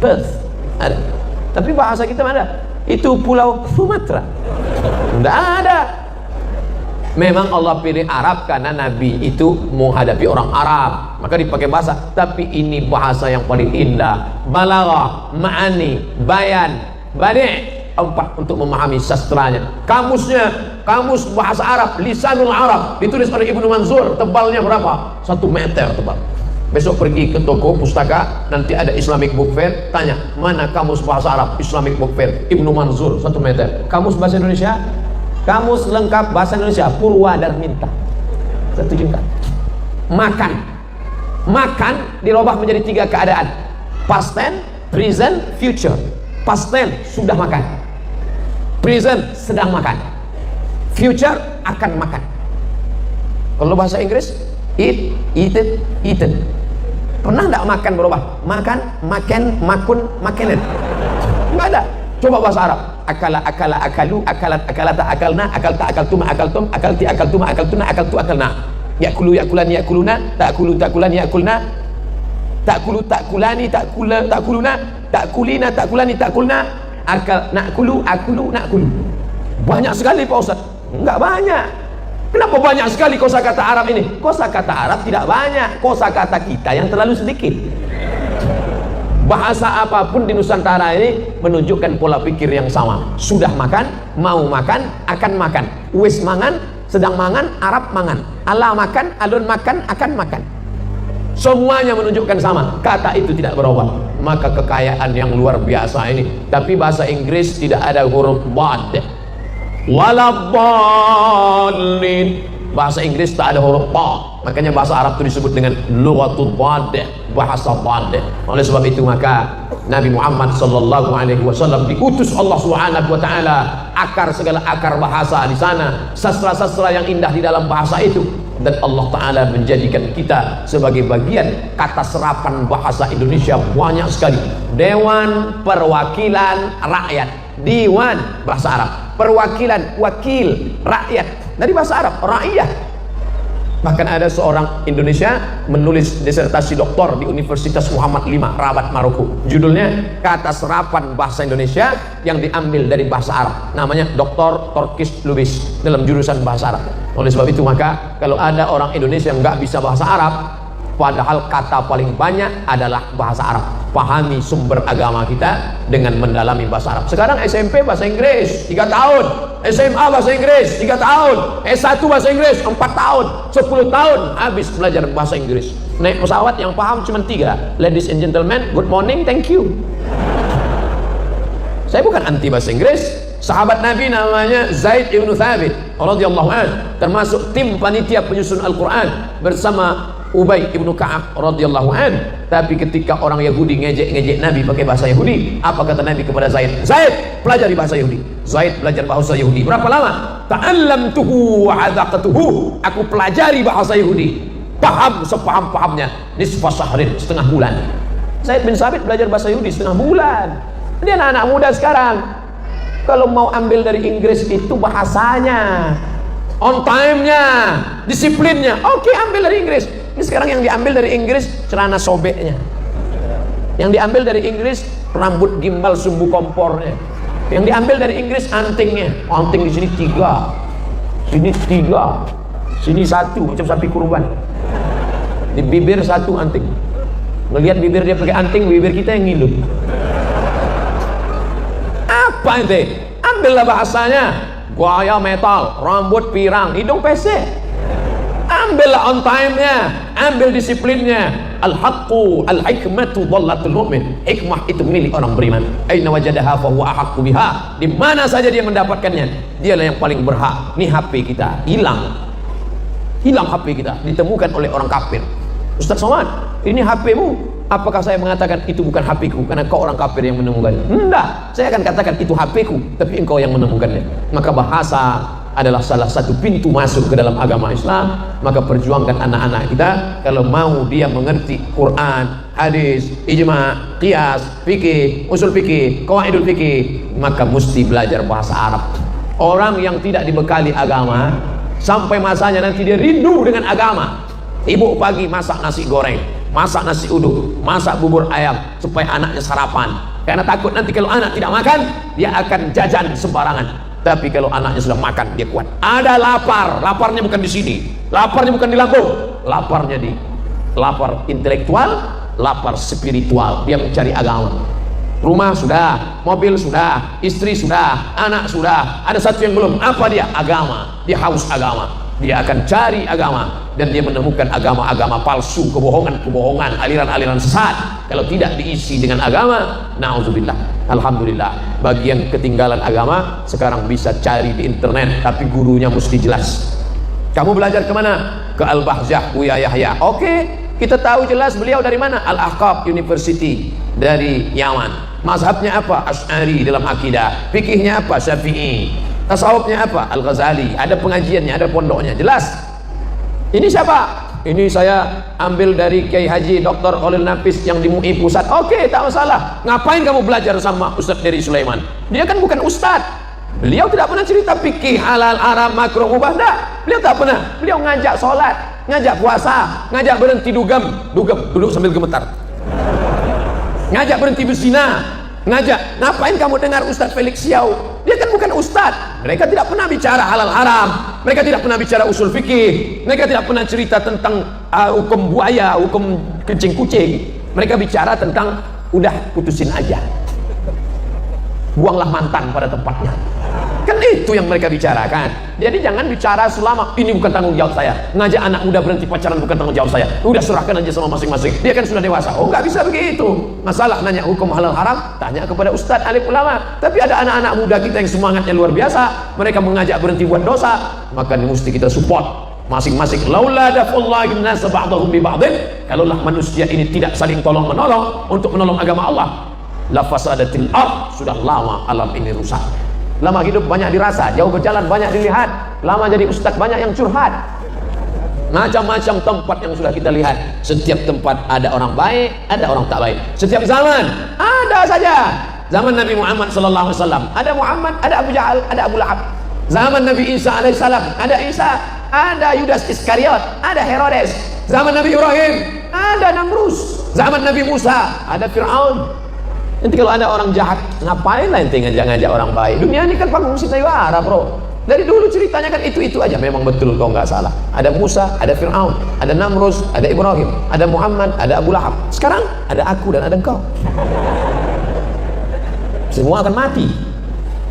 Speaker 1: Perth. Ada. Tapi bahasa kita mana? Itu pulau Sumatera. Tidak ada. Memang Allah pilih Arab karena Nabi itu menghadapi orang Arab, maka dipakai bahasa. Tapi ini bahasa yang paling indah. Balaghah, ma'ani, bayan, badi'. 4 untuk memahami sastranya. Kamusnya, kamus bahasa Arab, Lisanul Arab, ditulis oleh Ibnu Manzur. Tebalnya berapa? 1 meter tebal. Besok pergi ke toko pustaka, nanti ada Islamic Book Fair, tanya mana kamus bahasa Arab Islamic Book Fair, Ibnu Manzur 1 meter. Kamus bahasa Indonesia, kamus lengkap bahasa Indonesia Purwadarminta 1 juta. Makan, makan dirubah menjadi 3 keadaan: past tense, present, future. Past tense sudah makan, present sedang makan, future akan makan. Kalau bahasa Inggris, eat, eaten, eaten. Pernah enggak makan berubah? Makan, makan, makun, makanan. Enggak ada. Coba bahasa Arab. Akala, akala, akalu, akalat, akalata, akalna, akalta, akaltum, akaltum, akalti, akaltum, akaltuna, akaltu, akalna. Yakulu, yakulan, yakuluna, takulu, takulan, yakulna, takulu, takulani, takula, takuluna, takulina, takulani, takulna, akal, nakulu, akulu, nakulu. Banyak sekali Pak Ustaz. Enggak banyak. Kenapa banyak sekali kosakata Arab ini? Kosakata Arab tidak banyak, kosakata kita yang terlalu sedikit. Bahasa apapun di Nusantara ini menunjukkan pola pikir yang sama. Sudah makan, mau makan, akan makan. Wis mangan, sedang mangan, Arab mangan. Allah makan, alun makan, akan makan. Semuanya menunjukkan sama. Kata itu tidak berubah. Maka kekayaan yang luar biasa ini. Tapi bahasa Inggris tidak ada huruf bad. Waladdallin. Bahasa Inggris tak ada huruf ba, makanya bahasa Arab itu disebut dengan lughatul bad, bahasa bad. Oleh sebab itu maka Nabi Muhammad sallallahu alaihi wasallam diutus Allah Subhanahu wa taala, akar segala akar bahasa di sana, sastra-sastra yang indah di dalam bahasa itu, dan Allah taala menjadikan kita sebagai bagian kata serapan bahasa Indonesia banyak sekali. Dewan Perwakilan Rakyat, Diwan bahasa Arab, perwakilan, wakil, rakyat dari bahasa Arab, rakyat. Bahkan ada seorang Indonesia menulis disertasi doktor di Universitas Muhammad V Rabat Maroko, judulnya kata serapan bahasa Indonesia yang diambil dari bahasa Arab, namanya Dr. Torkis Lubis dalam jurusan bahasa Arab. Oleh sebab itu maka kalau ada orang Indonesia yang nggak bisa bahasa Arab, padahal kata paling banyak adalah bahasa Arab, pahami sumber agama kita dengan mendalami bahasa Arab. Sekarang SMP bahasa Inggris 3 tahun, SMA bahasa Inggris 3 tahun, S1 bahasa Inggris 4 tahun, 10 tahun habis belajar bahasa Inggris. Naik pesawat yang paham cuma 3, ladies and gentlemen, good morning, thank you. Saya bukan anti bahasa Inggris. Sahabat Nabi namanya Zaid ibn Thabit radhiyallahu anhu, termasuk tim panitia penyusun Al-Quran bersama Ubay ibnu Ka'ab radhiyallahu anhu. Tapi ketika orang Yahudi ngejek-ngejek Nabi pakai bahasa Yahudi, apa kata Nabi kepada Zaid? Zaid, pelajari bahasa Yahudi. Zaid belajar bahasa Yahudi. Berapa lama? Ta'allamtuhu wa 'adzaqtuhu. Aku pelajari bahasa Yahudi, paham sepaham-pahamnya. Nisfa syahrin, setengah bulan. Zaid bin Sabit belajar bahasa Yahudi setengah bulan. Dia anak-anak muda sekarang. Kalau mau ambil dari Inggris itu bahasanya, on time-nya, disiplinnya, oke, ambil dari Inggris. Ini sekarang yang diambil dari Inggris celana sobeknya, yang diambil dari Inggris rambut gimbal sumbu kompornya, yang diambil dari Inggris antingnya. Anting di sini 3, sini 3, sini 1 macam sapi kurban, di bibir 1 anting. Ngelihat bibir dia pakai anting, bibir kita yang ngilu. Apa itu? Ambillah bahasanya. Gaya metal, rambut pirang, hidung pesek. Ambillah on time-nya, ambil disiplinnya. Al-haqqu al-hikmatu dhallatul mu'min. Hikmah itu milik orang beriman. Aina wajadaha fa huwa ahaqqu biha. Di mana saja dia mendapatkannya, dialah yang paling berhak. Nih HP kita hilang. Hilang HP kita, ditemukan oleh orang kafir. Ustaz Somad, ini HP-mu Apakah saya mengatakan itu bukan HP-ku karena kau orang kafir yang menemukannya? Enggak, saya akan katakan itu HP-ku tapi engkau yang menemukannya. Maka bahasa adalah salah satu pintu masuk ke dalam agama Islam. Maka perjuangkan anak-anak kita kalau mau dia mengerti Quran, hadis, ijma, qiyas, fikih, usul fikih, qawaidul fikih, maka mesti belajar bahasa Arab. Orang yang tidak dibekali agama sampai masanya nanti dia rindu dengan agama. Ibu pagi masak nasi goreng, masak nasi uduk, masak bubur ayam supaya anaknya sarapan, karena takut nanti kalau anak tidak makan dia akan jajan sembarangan. Tapi kalau anaknya sudah makan dia kuat. Ada lapar, laparnya bukan di sini, laparnya bukan di lambung, laparnya di lapar intelektual, lapar spiritual. Dia mencari agama. Rumah sudah, mobil sudah, istri sudah, anak sudah, ada satu yang belum. Apa dia? Agama. Dia haus agama, dia akan cari agama, dan dia menemukan agama-agama palsu, kebohongan-kebohongan, aliran-aliran sesat. Kalau tidak diisi dengan agama, na'udzubillah. Alhamdulillah, bagi yang ketinggalan agama sekarang bisa cari di internet, tapi gurunya mesti jelas. Kamu belajar kemana? Ke Al-Bahjah, Buya Yahya. Oke, kita tahu jelas beliau dari mana. Al-Ahqaf University dari Yaman. Mazhabnya apa? Asy'ari dalam akidah. Fikihnya apa? Syafi'i. Tasawufnya apa? Al-Ghazali. Ada pengajiannya, ada pondoknya, jelas. Ini siapa? Ini saya ambil dari Kiai Haji Dr. Khalil Nafis yang di MUI Pusat. Oke, tak masalah. Ngapain kamu belajar sama Ustadz Dery Sulaiman? Dia kan bukan ustadz. Beliau tidak pernah cerita fikih halal, haram, makruh, mubah. Enggak. Beliau tak pernah. Beliau ngajak sholat, ngajak puasa, ngajak berhenti dugem, duduk sambil gemetar. Ngajak berhenti berzina, ngajak. Ngapain kamu dengar Ustadz Felix Xiao? Dia kan bukan ustadz. Mereka tidak pernah bicara halal haram, mereka tidak pernah bicara usul fikih, mereka tidak pernah cerita tentang hukum buaya, hukum kencing kucing. Mereka bicara tentang udah putusin aja, buanglah mantan pada tempatnya. Kan itu yang mereka bicarakan. Jadi jangan bicara selama ini bukan tanggung jawab saya. Ngajak anak muda berhenti pacaran bukan tanggung jawab saya. Udah serahkan aja sama masing-masing. Dia kan sudah dewasa. Oh, nggak bisa begitu. Masalah nanya hukum halal haram, tanya kepada ustadz alim ulama. Tapi ada anak-anak muda kita yang semangatnya luar biasa. Mereka mengajak berhenti buat dosa. Maka mesti kita support masing-masing. Laula dafullahi nas ba'dahum bi ba'din. Kalaulah manusia ini tidak saling tolong menolong untuk menolong agama Allah, la fasadatil ard. Sudah lama alam ini rusak. Lama hidup banyak dirasa, jauh berjalan banyak dilihat. Lama jadi ustadz banyak yang curhat. Macam-macam tempat yang sudah kita lihat. Setiap tempat ada orang baik, ada orang tak baik. Setiap zaman ada saja. Zaman Nabi Muhammad sallallahu alaihi wasallam ada Muhammad, ada Abu Jahal, ada Abu Lahab. Zaman Nabi Isa alaihissalam ada Isa, ada Yudas Iskariot, ada Herodes. Zaman Nabi Ibrahim ada Namrus. Zaman Nabi Musa ada Fir'aun. Nanti kalau ada orang jahat, ngapain lah ente ngajak-ngajak orang baik? Dunia ini kan panggung sandiwara, bro. Dari dulu ceritanya kan itu aja. Memang betul kau nggak salah. Ada Musa, ada Fir'aun, ada Namrus, ada Ibrahim, ada Muhammad, ada Abu Lahab. Sekarang ada aku dan ada engkau. Semua akan mati.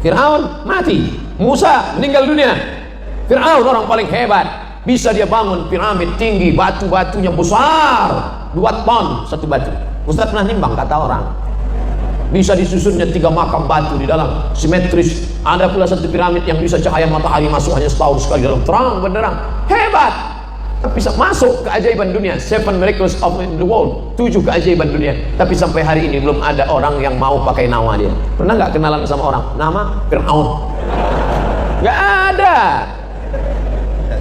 Speaker 1: Fir'aun mati, Musa meninggal dunia. Fir'aun orang paling hebat, bisa dia bangun piramid tinggi, batu-batunya besar, 2 ton satu batu. Ustaz pernah nimbang, kata orang. Bisa disusunnya 3 makam batu di dalam, simetris. Ada pula satu piramid yang bisa cahaya matahari masuk hanya setahun sekali dalam, terang benderang, hebat. Bisa masuk keajaiban dunia. 7 miracles of the world, 7 keajaiban dunia. Tapi sampai hari ini belum ada orang yang mau pakai nama dia. Pernah nggak kenalan sama orang nama Fir'aun? Nggak ada.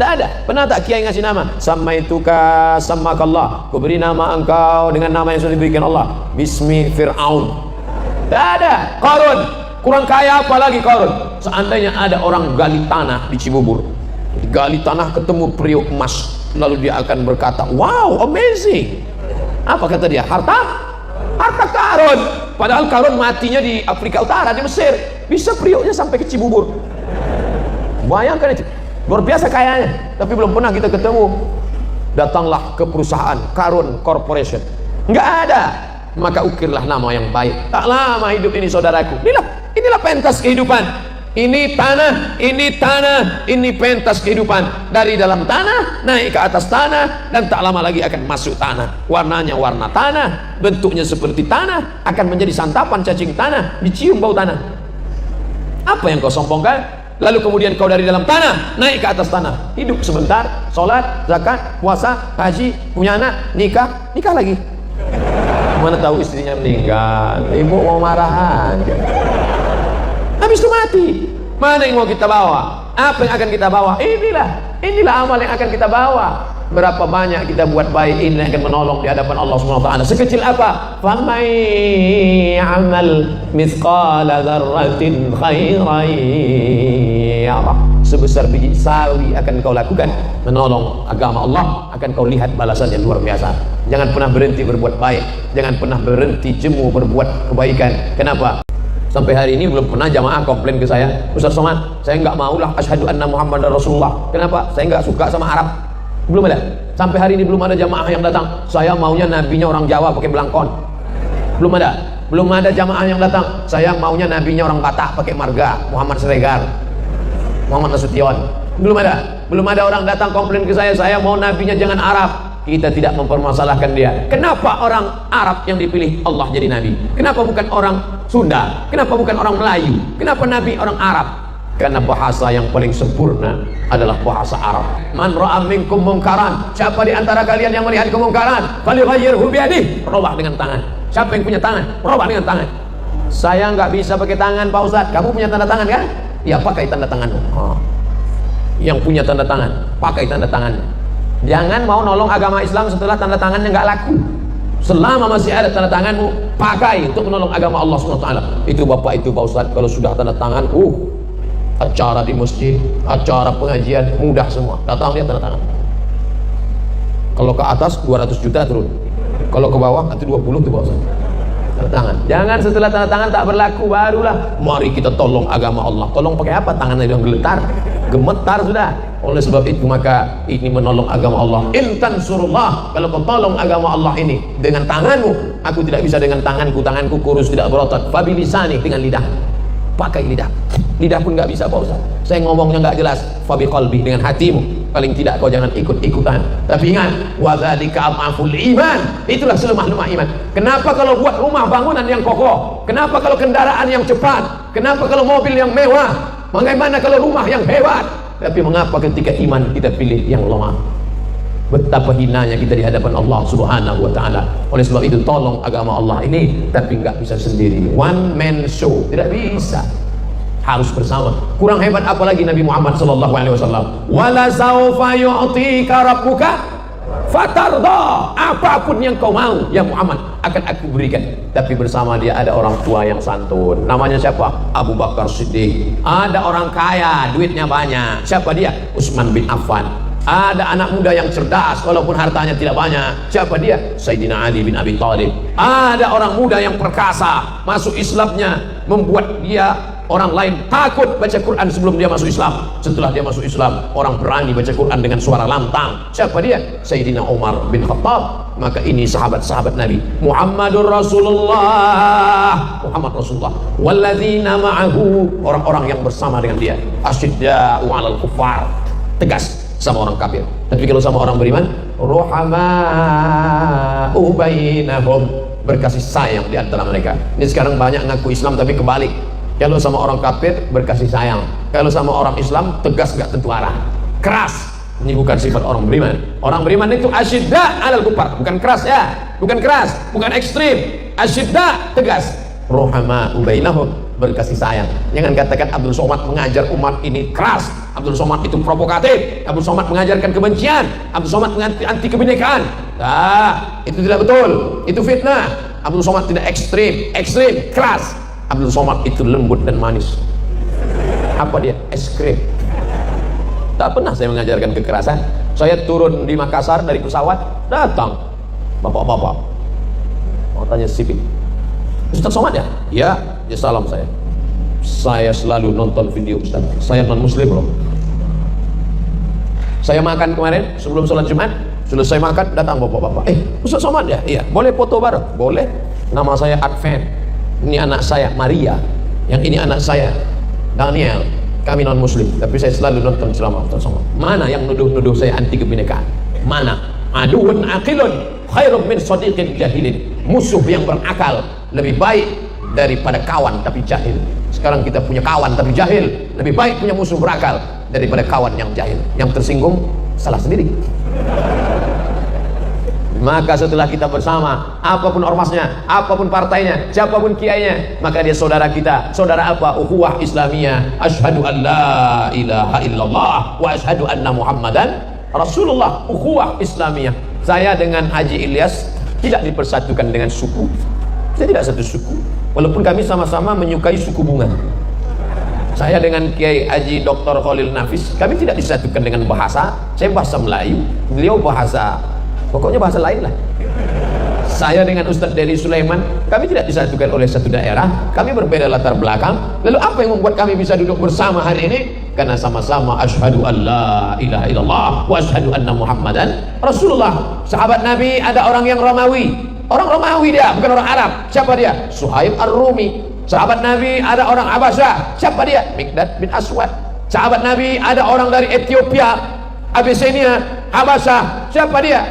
Speaker 1: Tak ada. Pernah tak kiai ngasih nama? Samaituka samakallah. Ku beri nama engkau dengan nama yang sudah diberikan Allah. Bismi Fir'aun. Tak ada. Qarun, kurang kaya apa lagi Qarun? Seandainya ada orang gali tanah di Cibubur, gali tanah ketemu periuk emas, lalu dia akan berkata, wow, amazing. Apa kata dia? Harta Qarun. Padahal Qarun matinya di Afrika Utara, di Mesir. Bisa periuknya sampai ke Cibubur. Bayangkan itu, luar biasa kayanya. Tapi belum pernah kita ketemu. Datanglah ke perusahaan Qarun Corporation, nggak ada. Maka ukirlah nama yang baik. Tak lama hidup ini saudaraku. Inilah pentas kehidupan. Ini tanah, ini pentas kehidupan. Dari dalam tanah naik ke atas tanah, dan tak lama lagi akan masuk tanah. Warnanya warna tanah, bentuknya seperti tanah, akan menjadi santapan cacing tanah, dicium bau tanah. Apa yang kau sombongkan? Lalu kemudian kau dari dalam tanah naik ke atas tanah, hidup sebentar, sholat, zakat, puasa, haji, punya anak, nikah lagi. Mana tahu istrinya meninggal, ibu mau marah aja. Habis itu mati. Mana yang mau kita bawa? Apa yang akan kita bawa? Inilah amal yang akan kita bawa. Berapa banyak kita buat baik, ini yang akan menolong di hadapan Allah Subhanahu wa taala. Sekecil apa? Famay amal mithqala dzarratin khairan yarah. Sebesar biji sawi akan kau lakukan menolong agama Allah, akan kau lihat balasan yang luar biasa. Jangan pernah berhenti berbuat baik, jangan pernah berhenti jemu berbuat kebaikan. Kenapa? Sampai hari ini belum pernah jamaah komplain ke saya, Ustaz Somad, saya nggak maulah asyhadu anna Muhammadar Rasulullah. Kenapa? Saya nggak suka sama Arab. Belum ada. Sampai hari ini belum ada jamaah yang datang, saya maunya nabinya orang Jawa pakai belangkon. Belum ada. Belum ada jamaah yang datang, saya maunya nabinya orang Batak pakai marga, Muhammad Siregar, Muhammad Nasution. Belum ada. Belum ada orang datang komplain ke saya mau nabinya jangan Arab. Kita tidak mempermasalahkan dia. Kenapa orang Arab yang dipilih Allah jadi nabi? Kenapa bukan orang Sunda? Kenapa bukan orang Melayu? Kenapa nabi orang Arab? Karena bahasa yang paling sempurna adalah bahasa Arab. Man ra'a minkum munkaran, siapa di antara kalian yang melihat kemungkaran, falyughayyirhu biyadihi, robah dengan tangan. Siapa yang punya tangan? Robah dengan tangan. Saya nggak bisa pakai tangan, Pak Ustadz. Kamu punya tanda tangan kan? Ya, pakai tanda tanganmu. Yang punya tanda tangan, pakai tanda tangannya. Jangan mau nolong agama Islam setelah tanda tangannya nggak laku. Selama masih ada tanda tanganmu, pakai untuk menolong agama Allah SWT. Itu Bapak, itu Pak Ustadz, kalau sudah tanda tangan, acara di masjid, acara pengajian, mudah semua. Datang dia tanda tangan. Kalau ke atas 200 juta turun. Kalau ke bawah nanti 20 tuh Pak Ustadz. Tanda tangan. Jangan setelah tanda tangan tak berlaku barulah mari kita tolong agama Allah. Tolong pakai apa? Tangannya yang geletar, gemetar sudah. Oleh sebab itu maka ini menolong agama Allah. In tansurullah, kalau kau tolong agama Allah ini dengan tanganmu, aku tidak bisa dengan tanganku kurus tidak berotot. Fabilisani, dengan lidah. Pakai lidah. Lidah pun nggak bisa Pak Ustaz. Saya ngomongnya nggak jelas. Fabiqalbi, dengan hatimu. Paling tidak kau jangan ikut-ikutan. Tapi ingat, wadzalika amaful iman. Itulah selemah-lemah iman. Kenapa kalau buat rumah bangunan yang kokoh? Kenapa kalau kendaraan yang cepat? Kenapa kalau mobil yang mewah? Bagaimana kalau rumah yang hebat? Tapi mengapa ketika iman kita pilih yang lemah? Betapa hinanya kita di hadapan Allah Subhanahu wa taala. Oleh sebab itu tolong agama Allah ini, tapi nggak bisa sendiri. One man show, tidak bisa. Harus bersama. Kurang hebat apalagi Nabi Muhammad sallallahu alaihi wasallam. Wala saufa yu'tika rabbuka fatarda. Apapun yang kau mau ya Muhammad akan aku berikan. Tapi bersama dia ada orang tua yang santun. Namanya siapa? Abu Bakar Siddiq. Ada orang kaya, duitnya banyak. Siapa dia? Utsman bin Affan. Ada anak muda yang cerdas walaupun hartanya tidak banyak. Siapa dia? Sayyidina Ali bin Abi Thalib. Ada orang muda yang perkasa, masuk Islamnya membuat dia orang lain takut baca Quran sebelum dia masuk Islam. Setelah dia masuk Islam, orang berani baca Quran dengan suara lantang. Siapa dia? Sayyidina Umar bin Khattab. Maka ini sahabat-sahabat Nabi. Muhammadur Rasulullah, Muhammad Rasulullah. Walladzina ma'ahu, orang-orang yang bersama dengan dia. Asyidda'u 'alal kuffar, tegas sama orang kafir. Tapi kalau sama orang beriman, ruhama'u bainahum, berkasih sayang di antara mereka. Ini sekarang banyak ngaku Islam tapi kebalik. Kalau sama orang kafir berkasih sayang, kalau sama orang Islam tegas gak tentu arah, keras. Ini bukan sifat orang beriman. Orang beriman itu asyidda 'alal kuffar, bukan keras ya, bukan keras, bukan ekstrim. Asyidda, tegas. Ruhama'u bainahum, berkasih sayang. Jangan katakan Abdul Somad mengajar umat ini keras, Abdul Somad itu provokatif, Abdul Somad mengajarkan kebencian, Abdul Somad anti kebinekaan. Itu tidak betul, itu fitnah. Abdul Somad tidak ekstrim, keras. Abdul Somad itu lembut dan manis. Apa dia? Es krim. Tak pernah saya mengajarkan kekerasan. Saya turun di Makassar dari pesawat, datang bapak-bapak mau tanya sipil, Ustaz Somad ya? Ya, ya salam saya. Saya selalu nonton video Ustaz. Saya non muslim loh. Saya makan kemarin sebelum sholat Jumat, selesai makan datang bapak-bapak. Ustaz Somad ya? Iya. Boleh foto bareng? Boleh. Nama saya Advent. Ini anak saya Maria. Yang ini anak saya Daniel. Kami non muslim, tapi saya selalu nonton ceramah Ustaz Somad. Mana yang nuduh-nuduh saya anti kebinekaan? Mana? Aduun aqilun khairun min sadiqin jahilin. Musuh yang berakal lebih baik daripada kawan tapi jahil. Sekarang kita punya kawan tapi jahil, lebih baik punya musuh berakal daripada kawan yang jahil. Yang tersinggung salah sendiri. Maka setelah kita bersama, apapun ormasnya, apapun partainya, siapapun kiainya, maka dia saudara kita. Saudara apa? Ukhuwah Islamiyah. Asyhadu an la ilaha illallah wa asyhadu anna Muhammadan Rasulullah. Ukhuwah Islamiyah. Saya dengan Haji Ilyas tidak dipersatukan dengan suku. Saya tidak satu suku, walaupun kami sama-sama menyukai suku bunga. Saya dengan Kiai Haji Dr. Khalil Nafis, kami tidak disatukan dengan bahasa. Saya bahasa Melayu, beliau bahasa, pokoknya bahasa lain lah. Saya dengan Ustadz Dedi Sulaiman, kami tidak disatukan oleh satu daerah, kami berbeda latar belakang. Lalu apa yang membuat kami bisa duduk bersama hari ini? Karena sama-sama asyhadu an la ilaha illallah wa asyhadu anna Muhammadan Rasulullah. Sahabat Nabi ada orang yang Romawi, orang Romawi dia, bukan orang Arab. Siapa dia? Suhaib Ar-Rumi. Sahabat Nabi ada orang Abasyah. Siapa dia? Mikdad bin Aswad. Sahabat Nabi ada orang dari Ethiopia, Abyssinia, Abasyah. Siapa dia?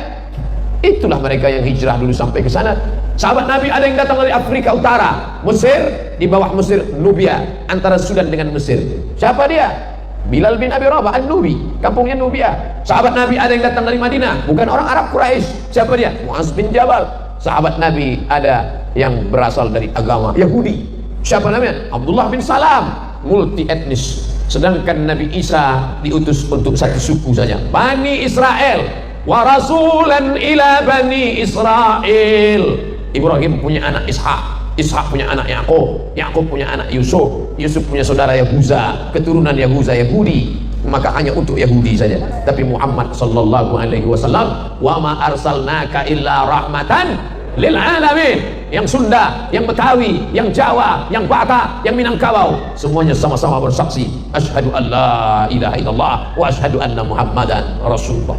Speaker 1: Itulah mereka yang hijrah dulu sampai ke sana. Sahabat Nabi ada yang datang dari Afrika Utara, Mesir, di bawah Mesir Nubia, antara Sudan dengan Mesir. Siapa dia? Bilal bin Abi Rabah An-Nubi, kampungnya Nubia. Sahabat Nabi ada yang datang dari Madinah, bukan orang Arab Quraisy. Siapa dia? Muaz bin Jabal. Sahabat Nabi ada yang berasal dari agama Yahudi. Siapa namanya? Abdullah bin Salam, multi etnis. Sedangkan Nabi Isa diutus untuk satu suku saja, Bani Israel. Wa rasulan ila Bani Israel. Ibrahim punya anak Ishak, Ishak punya anak Yakub, Yakub punya anak Yusuf, Yusuf punya saudara Yahuza, keturunan Yahuza Yahudi. Maka hanya untuk Yahudi saja. Tapi Muhammad sallallahu alaihi wasallam, wa ma arsalnaka illa rahmatan lil alamin. Yang Sunda, yang Betawi, yang Jawa, yang Batak, yang Minangkabau, semuanya sama-sama bersaksi asyhadu an la ilaha illallah wa asyhadu anna Muhammadan Rasulullah.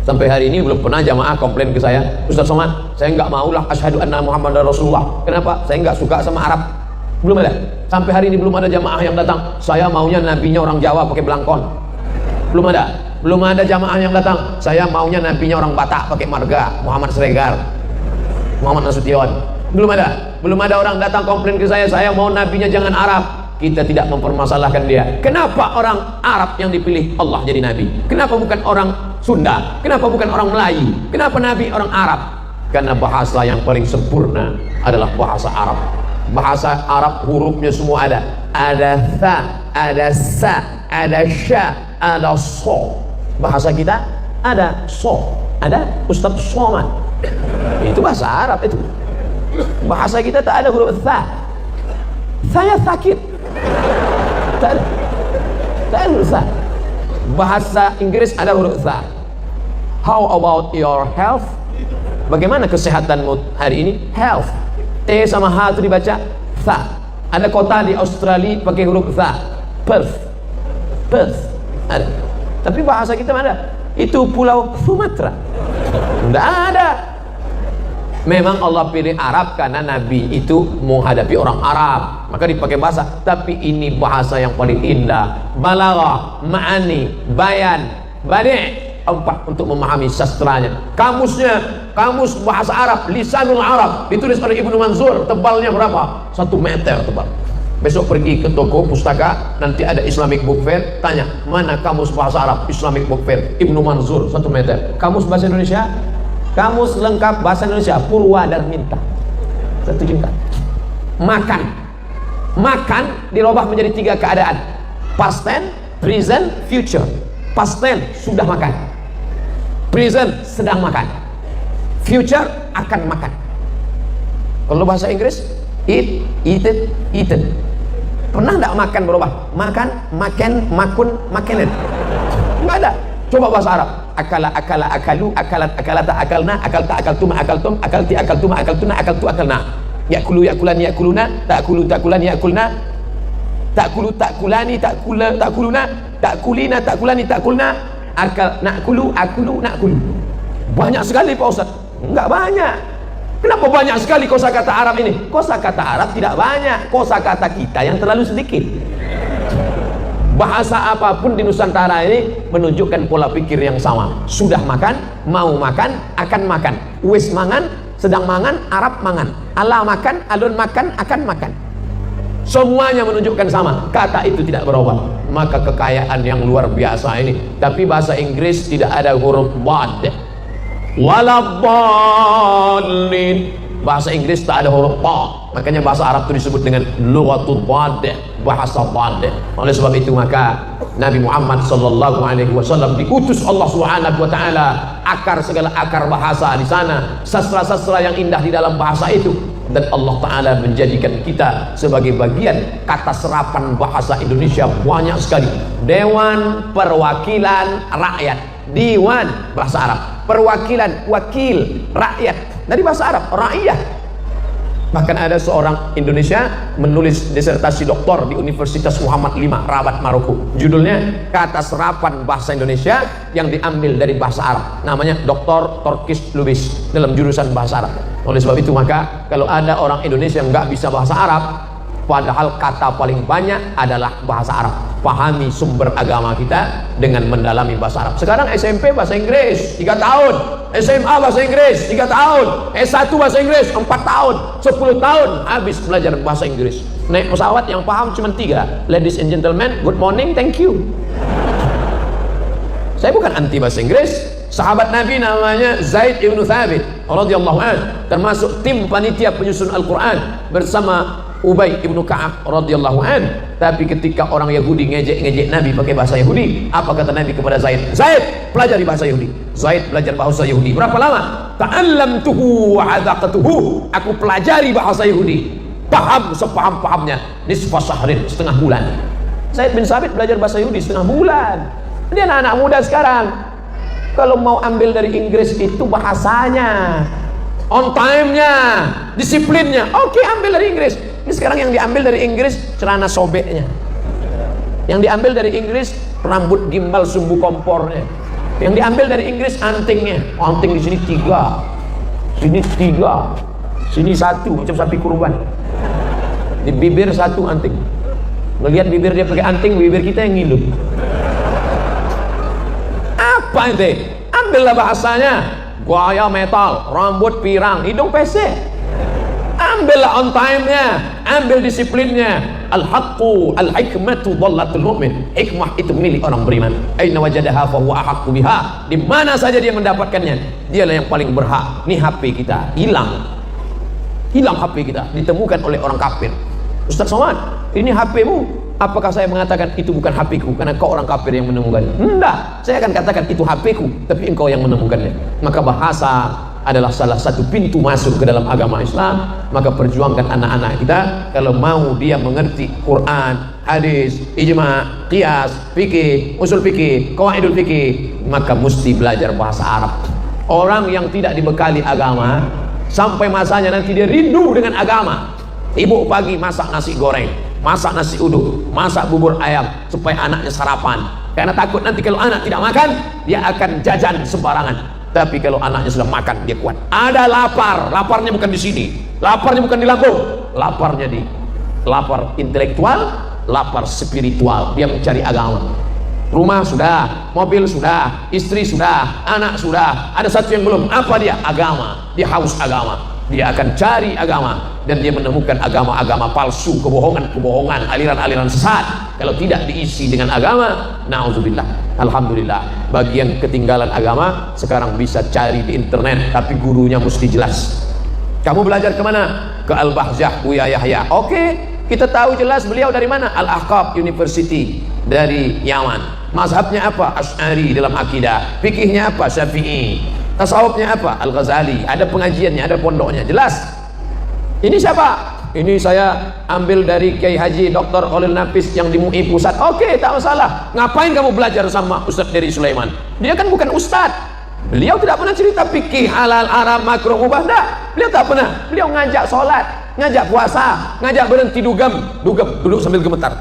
Speaker 1: Sampai hari ini belum pernah jamaah komplain ke saya, Ustaz Somad, saya nggak maulah asyhadu anna Muhammadan Rasulullah. Kenapa? Saya nggak suka sama Arab. Belum ada. Sampai hari ini belum ada jamaah yang datang, saya maunya nabinya orang Jawa pakai belangkon. Belum ada. Belum ada jamaah yang datang, saya maunya nabinya orang Batak pakai marga, Muhammad Sregar, Muhammad Nasution. Belum ada. Belum ada orang datang komplain ke saya mau nabinya jangan Arab. Kita tidak mempermasalahkan dia. Kenapa orang Arab yang dipilih Allah jadi nabi? Kenapa bukan orang Sunda? Kenapa bukan orang Melayu? Kenapa nabi orang Arab? Karena bahasa yang paling sempurna adalah bahasa Arab. Bahasa Arab hurufnya semua ada. Ada tha, ada sa, ada sya, ada so. Bahasa kita ada so, ada Ustaz Somad. Itu bahasa Arab itu. Bahasa kita tak ada huruf tha. Saya sakit. Tak ada. Tak ada huruf tha. Bahasa Inggris ada huruf tha. How about your health? Bagaimana kesehatanmu hari ini? Health. T sama H itu dibaca tha. Ada kota di Australia pakai huruf tha. Perth. Perth. Ada. Tapi bahasa kita mana? Itu pulau Sumatera. Tidak ada. Memang Allah pilih Arab karena Nabi itu menghadapi orang Arab, maka dipakai bahasa. Tapi ini bahasa yang paling indah. Balaghah, ma'ani, bayan, badi'. Empat untuk memahami sastranya. Kamusnya, kamus bahasa Arab, Lisanul Arab, ditulis oleh Ibnu Manzur, tebalnya berapa? 1 meter tebal. Besok pergi ke toko pustaka, nanti ada Islamic Book Fair, tanya mana kamus bahasa Arab Islamic Book Fair, Ibnu Manzur 1 meter. Kamus bahasa Indonesia, kamus lengkap bahasa Indonesia Purwadarminta 1 juta. Makan, makan dirubah menjadi 3 keadaan: past tense, present, future. Past tense sudah makan, present sedang makan, future akan makan. Kalau bahasa Inggris, eat, eaten, eaten. Pernah tidak makan berubah? Makan, makan, makun, makanan. Enggak ada. Coba bahasa Arab. Akala, akala, akalu, akalat, akalata, akalna, akalta, akaltuma, akaltum, akalti, akaltuma, akaltuna, akaltu, akalna. Yakulu, yakulan, yakuluna, takulu, takulan, yakulna, takulu, takulani, takula, takuluna, takulina, takulani, takulna, akal, nakulu, akulu, nakulu. Banyak sekali Pak Ustaz. Enggak banyak. Kenapa banyak sekali kosakata Arab ini? Kosakata Arab tidak banyak, kosakata kita yang terlalu sedikit. Bahasa apapun di Nusantara ini menunjukkan pola pikir yang sama. Sudah makan, mau makan, akan makan. Wis mangan, sedang mangan, Arab mangan. Allah makan, alun makan, akan makan. Semuanya menunjukkan sama. Kata itu tidak berubah. Maka kekayaan yang luar biasa ini. Tapi bahasa Inggris tidak ada huruf bad. waladdallin. Bahasa Inggris tak ada huruf ta, makanya bahasa Arab itu disebut dengan lughatul dhadd, bahasa dhadd. Oleh sebab itu maka Nabi Muhammad sallallahu alaihi wasallam diutus Allah Subhanahu wa taala, akar segala akar bahasa di sana, sastra-sastra yang indah di dalam bahasa itu, dan Allah taala menjadikan kita sebagai bagian kata serapan bahasa Indonesia banyak sekali. Dewan Perwakilan Rakyat, Dewan bahasa Arab, perwakilan wakil rakyat dari bahasa Arab, rakyat. Bahkan ada seorang Indonesia menulis disertasi doktor di Universitas Muhammad V Rabat Maroko, judulnya kata serapan bahasa Indonesia yang diambil dari bahasa Arab, namanya Dr. Torkis Lubis dalam jurusan bahasa Arab. Oleh sebab itu maka kalau ada orang Indonesia yang nggak bisa bahasa Arab, padahal kata paling banyak adalah bahasa Arab, pahami sumber agama kita dengan mendalami bahasa Arab. Sekarang SMP bahasa Inggris 3 tahun, SMA bahasa Inggris 3 tahun, S1 bahasa Inggris 4 tahun, 10 tahun habis belajar bahasa Inggris. Naik pesawat yang paham cuma 3, ladies and gentlemen, good morning, thank you. Saya bukan anti bahasa Inggris. Sahabat Nabi namanya Zaid ibn Thabit radhiyallahu anhu, termasuk tim panitia penyusun Al-Quran bersama Ubay ibn Ka'ab radhiyallahu anhu. Tapi ketika orang Yahudi ngejek Nabi pakai bahasa Yahudi, apa kata Nabi kepada Zaid? Zaid, pelajari bahasa Yahudi. Zaid belajar bahasa Yahudi. Berapa lama? Ta'allamtuhu wa 'adaqtuhu. Aku pelajari bahasa Yahudi, paham sepaham-pahamnya. Nisfa syahrin, setengah bulan. Zaid bin Sabit belajar bahasa Yahudi setengah bulan. Dia anak-anak muda sekarang, kalau mau ambil dari Inggris itu bahasanya, on time-nya, disiplinnya, oke, ambil dari Inggris. Ini sekarang yang diambil dari Inggris celana sobeknya, yang diambil dari Inggris rambut gimbal sumbu kompornya, yang diambil dari Inggris antingnya. Anting di sini 3, sini 3, sini 1, macam sapi kurban. Di bibir 1 anting. Melihat bibir dia pakai anting, bibir kita yang ngilu. Apa itu? Ambillah bahasanya, gaya metal, rambut pirang, hidung pesek. Ambillah on time-nya, ambil disiplinnya. Al-haqqu al-hikmatu dhallatul mu'min. Hikmah itu milik orang beriman. Aina wajadaha fa huwa ahaqqu biha. Di mana saja dia mendapatkannya, dialah yang paling berhak. Nih HP kita hilang. Hilang HP kita, ditemukan oleh orang kafir. Ustaz Somad, ini HP-mu. Apakah saya mengatakan itu bukan HP-ku karena kau orang kafir yang menemukannya? Enggak, saya akan katakan itu HP-ku, tapi engkau yang menemukannya. Maka bahasa adalah salah satu pintu masuk ke dalam agama Islam. Maka perjuangkan anak-anak kita, kalau mau dia mengerti Quran, hadis, ijma, qiyas, fikih, usul fikih, qawaidul fikih, maka mesti belajar bahasa Arab. Orang yang tidak dibekali agama, sampai masanya nanti dia rindu dengan agama. Ibu pagi masak nasi goreng, masak nasi uduk, masak bubur ayam supaya anaknya sarapan, karena takut nanti kalau anak tidak makan dia akan jajan sembarangan. Tapi kalau anaknya sudah makan, dia kuat. Ada lapar, laparnya bukan di sini, laparnya bukan di lambung, laparnya di lapar intelektual, lapar spiritual. Dia mencari agama. Rumah sudah, mobil sudah, istri sudah, anak sudah, ada satu yang belum. Apa dia? Agama. Dia haus agama. Dia akan cari agama, dan dia menemukan agama-agama palsu, kebohongan-kebohongan, aliran-aliran sesat. Kalau tidak diisi dengan agama, na'udzubillah. Alhamdulillah, bagi yang ketinggalan agama sekarang bisa cari di internet, tapi gurunya mesti jelas. Kamu belajar kemana? Ke Al-Bahjah Buya Yahya. Oke, kita tahu jelas beliau dari mana. Al-Ahqaf University dari Yaman. Mazhabnya apa? Asy'ari dalam akidah. Fikihnya apa? Syafi'i. Tasawufnya apa? Al-Ghazali. Ada pengajiannya, ada pondoknya, jelas. Ini siapa? Ini saya ambil dari Kiai Haji Dr. Khalil Nafis yang di MUI Pusat. Oke, tak masalah. Ngapain kamu belajar sama Ustaz Dery Sulaiman? Dia kan bukan ustaz. Beliau tidak pernah cerita fikih halal, haram, makruh, mubah. Enggak. Beliau tak pernah. Beliau ngajak sholat, ngajak puasa, ngajak berhenti dugem, duduk sambil gemetar.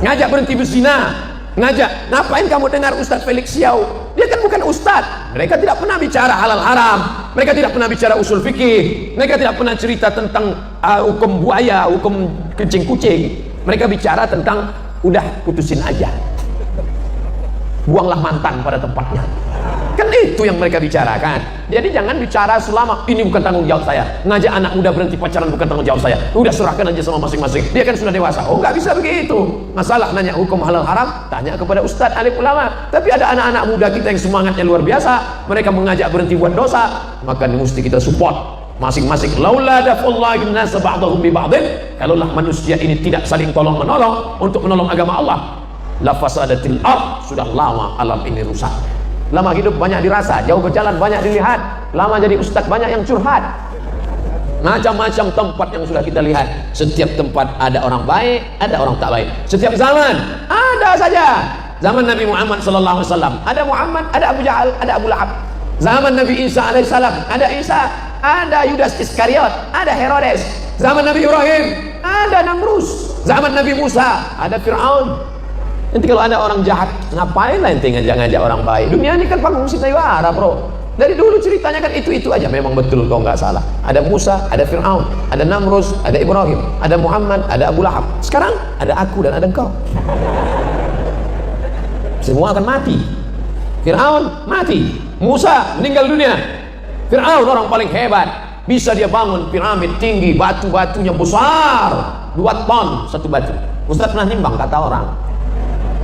Speaker 1: Ngajak berhenti berzina, ngajak. Ngapain kamu dengar Ustaz Felix Siau? Dia kan bukan ustaz. Mereka tidak pernah bicara halal haram, mereka tidak pernah bicara usul fikih, mereka tidak pernah cerita tentang hukum buaya, hukum kencing kucing. Mereka bicara tentang udah putusin aja, buanglah mantan pada tempatnya. Kan itu yang mereka bicarakan. Jadi jangan bicara selama ini bukan tanggung jawab saya. Ngajak anak muda berhenti pacaran bukan tanggung jawab saya. Udah serahkan aja sama masing-masing. Dia kan sudah dewasa. Oh, nggak bisa begitu. Masalah nanya hukum halal haram, tanya kepada ustadz alim ulama. Tapi ada anak-anak muda kita yang semangatnya luar biasa. Mereka mengajak berhenti buat dosa. Maka mesti kita support masing-masing. Laula daf'ullahi an-nas ba'dahum bi ba'din. Kalaulah manusia ini tidak saling tolong menolong untuk menolong agama Allah, la fasadatil ard, sudah lama alam ini rusak. Lama hidup banyak dirasa, jauh berjalan banyak dilihat. Lama jadi ustadz banyak yang curhat. Macam-macam tempat yang sudah kita lihat. Setiap tempat ada orang baik, ada orang tak baik. Setiap zaman ada saja. Zaman Nabi Muhammad sallallahu alaihi wasallam ada Muhammad, ada Abu Jahal, ada Abu Lahab. Zaman Nabi Isa alaihissalam ada Isa, ada Yudas Iskariot, ada Herodes. Zaman Nabi Ibrahim ada Namrus. Zaman Nabi Musa ada Fir'aun. Nanti kalau ada orang jahat, ngapain lah ente ngajak-ngajak orang baik? Dunia ini kan panggung sayembara, bro. Dari dulu ceritanya kan itu-itu aja. Memang betul kau nggak salah. Ada Musa, ada Fir'aun, ada Namrus, ada Ibrahim, ada Muhammad, ada Abu Lahab. Sekarang ada aku dan ada engkau. Semua akan mati. Fir'aun mati, Musa meninggal dunia. Fir'aun orang paling hebat, bisa dia bangun piramid tinggi, batu-batunya besar, 2 ton satu batu. Ustaz pernah nimbang, kata orang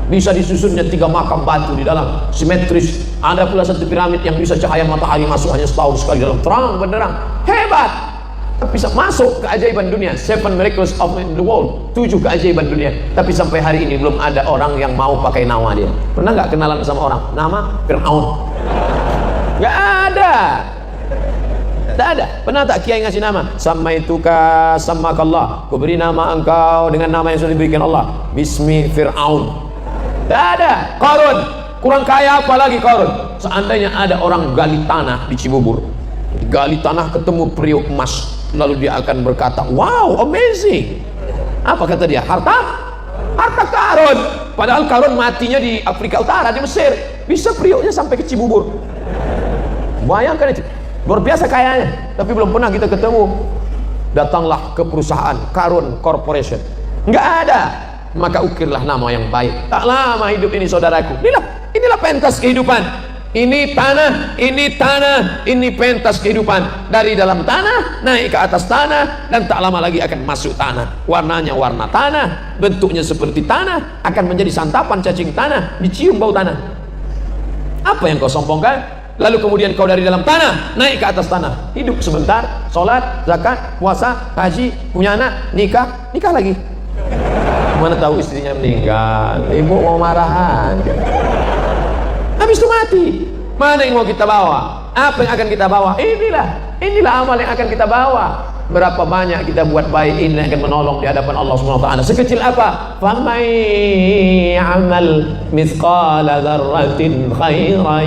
Speaker 1: bisa disusunnya 3 makam batu di dalam, simetris. Ada pula satu piramid yang bisa cahaya matahari masuk hanya setahun sekali dalam, terang benderang, hebat. Bisa masuk keajaiban dunia, 7 miracles of the world, 7 keajaiban dunia. Tapi sampai hari ini belum ada orang yang mau pakai nama dia. Pernah nggak kenalan sama orang nama Fir'aun? Nggak ada. Tak ada. Pernah tak kiai ngasih nama? Samaituka samakallah, ku beri nama engkau dengan nama yang sudah diberikan Allah, Bismi Fir'aun. Tidak ada. Qarun, kurang kaya apa lagi Qarun? Seandainya ada orang gali tanah di Cibubur, gali tanah ketemu periuk emas, lalu dia akan berkata, wow, amazing. Apa kata dia? Harta Qarun. Padahal Qarun matinya di Afrika Utara, di Mesir. Bisa periuknya sampai ke Cibubur. Bayangkan itu, luar biasa kayanya. Tapi belum pernah kita ketemu. Datanglah ke perusahaan Qarun Corporation, nggak ada. Maka ukirlah nama yang baik. Tak lama hidup ini saudaraku. Inilah pentas kehidupan. Ini tanah, ini pentas kehidupan. Dari dalam tanah naik ke atas tanah, dan tak lama lagi akan masuk tanah. Warnanya warna tanah, bentuknya seperti tanah, akan menjadi santapan cacing tanah, dicium bau tanah. Apa yang kau sombongkan? Lalu kemudian kau dari dalam tanah naik ke atas tanah, hidup sebentar, sholat, zakat, puasa, haji, punya anak, nikah lagi. Mana tahu istrinya meninggal, ibu mau marahan, habis itu mati. Mana yang mau kita bawa? Apa yang akan kita bawa? Inilah amal yang akan kita bawa. Berapa banyak kita buat baik, ini yang akan menolong di hadapan Allah Subhanahu wa taala. Sekecil apa? Famay amal mithqala dzarratin khairan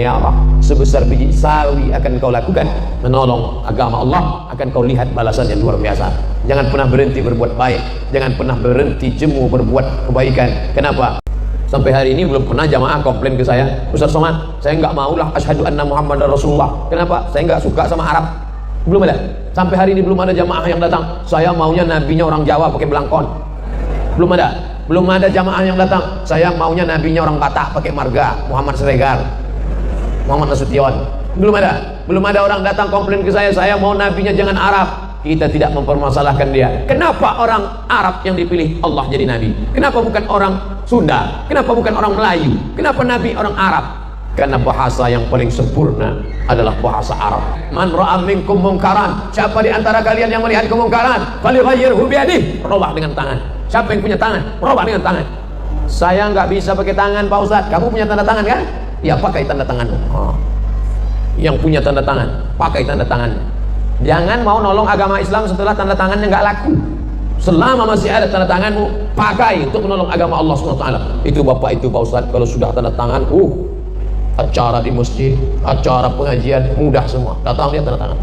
Speaker 1: yarah. Sebesar biji sawi akan kau lakukan menolong agama Allah, akan kau lihat balasan yang luar biasa. Jangan pernah berhenti berbuat baik, jangan pernah berhenti jemu berbuat kebaikan. Kenapa? Sampai hari ini belum pernah jamaah komplain ke saya, Ustaz Somad, saya nggak maulah asyhadu anna Muhammadar Rasulullah. Kenapa? Saya nggak suka sama Arab. Belum ada. Sampai hari ini belum ada jamaah yang datang, saya maunya nabinya orang Jawa pakai belangkon. Belum ada. Belum ada jamaah yang datang, saya maunya nabinya orang Batak pakai marga, Muhammad Siregar, Muhammad Nasution. Belum ada. Belum ada orang datang komplain ke saya mau nabinya jangan Arab. Kita tidak mempermasalahkan dia. Kenapa orang Arab yang dipilih Allah jadi nabi? Kenapa bukan orang Sunda? Kenapa bukan orang Melayu? Kenapa nabi orang Arab? Karena bahasa yang paling sempurna adalah bahasa Arab. Man ra'a minkum munkaran, siapa di antara kalian yang melihat kemungkaran, falyughayyirhu biyadihi, robah dengan tangan. Siapa yang punya tangan? Robah dengan tangan. Saya nggak bisa pakai tangan, Pak Ustaz. Kamu punya tanda tangan kan? Ya, pakai tanda tanganmu. Yang punya tanda tangan, pakai tanda tangan. Jangan mau nolong agama Islam setelah tanda tangannya nggak laku. Selama masih ada tanda tanganmu, pakai untuk menolong agama Allah SWT. Itu Bapak, itu Pak Ustaz, kalau sudah tanda tangan, acara di masjid, acara pengajian, mudah semua. Datang lihat tanda tangan.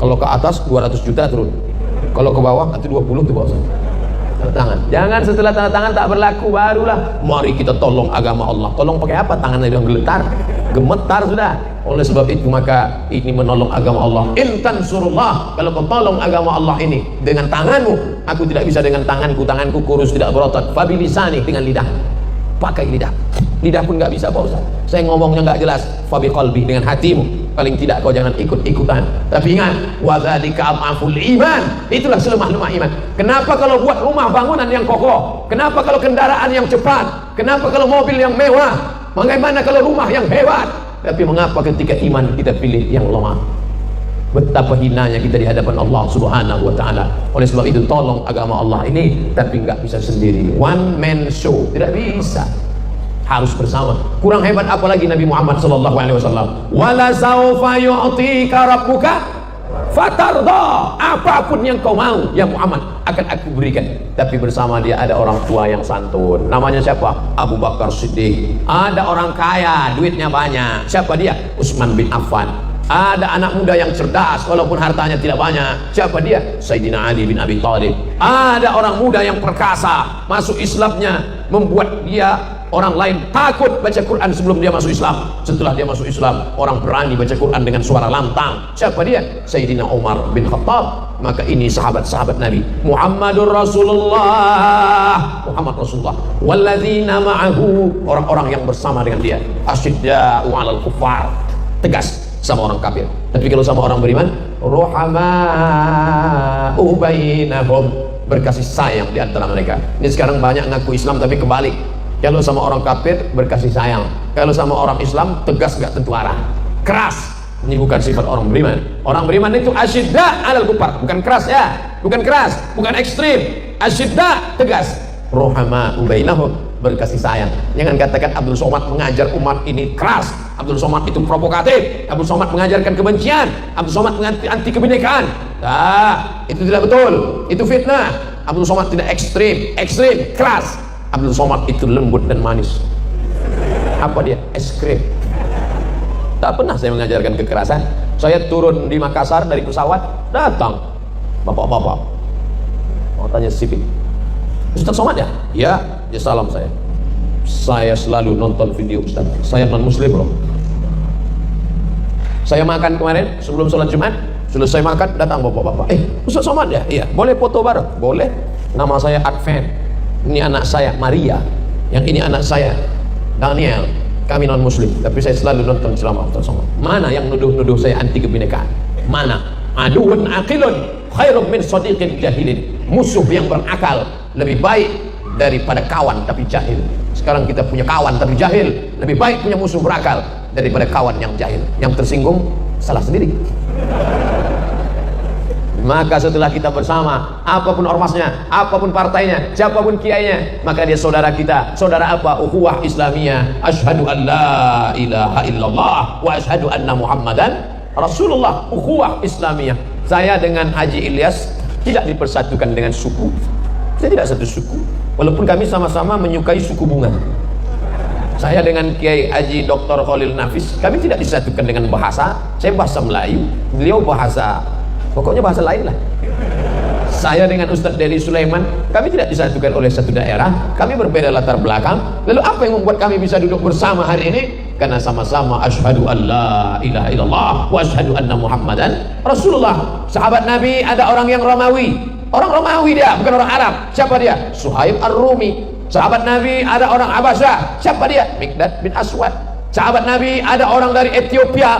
Speaker 1: Kalau ke atas 200 juta turun. Kalau ke bawah nanti 20 tuh Pak Ustaz. Tanda tangan. Jangan setelah tanda tangan tak berlaku barulah mari kita tolong agama Allah. Tolong pakai apa? Tangannya yang geletar, gemetar sudah. Oleh sebab itu maka ini menolong agama Allah. Intan surullah, kalau kau tolong agama Allah ini dengan tanganmu, aku tidak bisa dengan tanganku kurus tidak berotot. Fabilisani, dengan lidah, pakai lidah. Lidah pun nggak bisa Pak Ustaz. Saya ngomongnya nggak jelas. Fabi qalbi, dengan hatimu. Paling tidak kau jangan ikut-ikutan. Tapi ingat, wa dzalika amaful iman. Itulah selemah-lemah iman. Kenapa kalau buat rumah bangunan yang kokoh? Kenapa kalau kendaraan yang cepat? Kenapa kalau mobil yang mewah? Bagaimana kalau rumah yang hebat? Tapi mengapa ketika iman kita pilih yang lemah? Betapa hinanya kita di hadapan Allah Subhanahu wa taala. Oleh sebab itu tolong agama Allah ini, tapi nggak bisa sendiri. One man show, tidak bisa. Harus bersama. Kurang hebat apalagi Nabi Muhammad sallallahu alaihi wasallam. Wala saufa yu'tika rabbuka fatarda. Apapun yang kau mau ya Muhammad akan aku berikan. Tapi bersama dia ada orang tua yang santun. Namanya siapa? Abu Bakar Siddiq. Ada orang kaya, duitnya banyak. Siapa dia? Utsman bin Affan. Ada anak muda yang cerdas walaupun hartanya tidak banyak. Siapa dia? Sayyidina Ali bin Abi Thalib. Ada orang muda yang perkasa, masuk Islamnya membuat dia orang lain takut baca Quran sebelum dia masuk Islam. Setelah dia masuk Islam, orang berani baca Quran dengan suara lantang. Siapa dia? Sayyidina Umar bin Khattab. Maka ini sahabat-sahabat Nabi. Muhammadur Rasulullah. Muhammad Rasulullah. Walladzina ma'ahu, orang-orang yang bersama dengan dia. Asyidda'u 'alal kuffar. Tegas sama orang kafir. Tapi kalau sama orang beriman, ruhama'u bainahum, berkasih sayang di antara mereka. Ini sekarang banyak ngaku Islam tapi kebalik. Kalau sama orang kafir berkasih sayang, kalau sama orang Islam tegas gak tentu arah, keras. Ini bukan sifat orang beriman. Orang beriman itu asyidda alal kufar, bukan keras ya, bukan keras, bukan ekstrim. Asyidda tegas. Rohama ubainahum, berkasih sayang. Jangan katakan Abdul Somad mengajar umat ini keras, Abdul Somad itu provokatif, Abdul Somad mengajarkan kebencian, Abdul Somad anti kebinekaan. Nah, itu tidak betul, itu fitnah. Abdul Somad tidak ekstrim, keras. Abdul Somad itu lembut dan manis. Apa dia? Es krim. Tak pernah saya mengajarkan kekerasan. Saya turun di Makassar dari pesawat, datang bapak-bapak mau tanya sipil, Ustaz Somad ya? Ya, ya salam saya. Saya selalu nonton video Ustaz. Saya non muslim loh. Saya makan kemarin sebelum sholat Jumat, selesai makan datang bapak-bapak. Ustaz Somad ya? Iya. Boleh foto bareng? Boleh. Nama saya Advent. Ini anak saya Maria, yang ini anak saya Daniel. Kami non muslim, tapi saya selalu nonton ceramah Ustaz Somad. Mana yang nuduh-nuduh saya anti kebinekaan? Mana? Aduun aqilun khairum min sadiqin jahilin. Musuh yang berakal lebih baik daripada kawan tapi jahil. Sekarang kita punya kawan tapi jahil. Lebih baik punya musuh berakal daripada kawan yang jahil. Yang tersinggung salah sendiri. Maka setelah kita bersama, apapun ormasnya, apapun partainya, siapapun kiainya, maka dia saudara kita. Saudara apa? Ukhuwah Islamiyah. Asyhadu an la ilaha illallah wa asyhadu anna Muhammadan Rasulullah. Ukhuwah Islamiyah. Saya dengan Haji Ilyas tidak dipersatukan dengan suku. Saya tidak satu suku, walaupun kami sama-sama menyukai suku bunga. Saya dengan Kiai Haji Dr. Khalil Nafis, kami tidak disatukan dengan bahasa. Saya bahasa Melayu, beliau bahasa, pokoknya bahasa lain lah. Saya dengan Ustadz Dedi Sulaiman, kami tidak disatukan oleh satu daerah, kami berbeda latar belakang. Lalu apa yang membuat kami bisa duduk bersama hari ini? Karena sama-sama asyhadu an la ilaha illallah wa asyhadu anna Muhammadan Rasulullah. Sahabat Nabi ada orang yang Romawi, orang Romawi dia, bukan orang Arab. Siapa dia? Suhaib Ar-Rumi. Sahabat Nabi ada orang Abasyah. Siapa dia? Mikdad bin Aswad. Sahabat Nabi ada orang dari Ethiopia,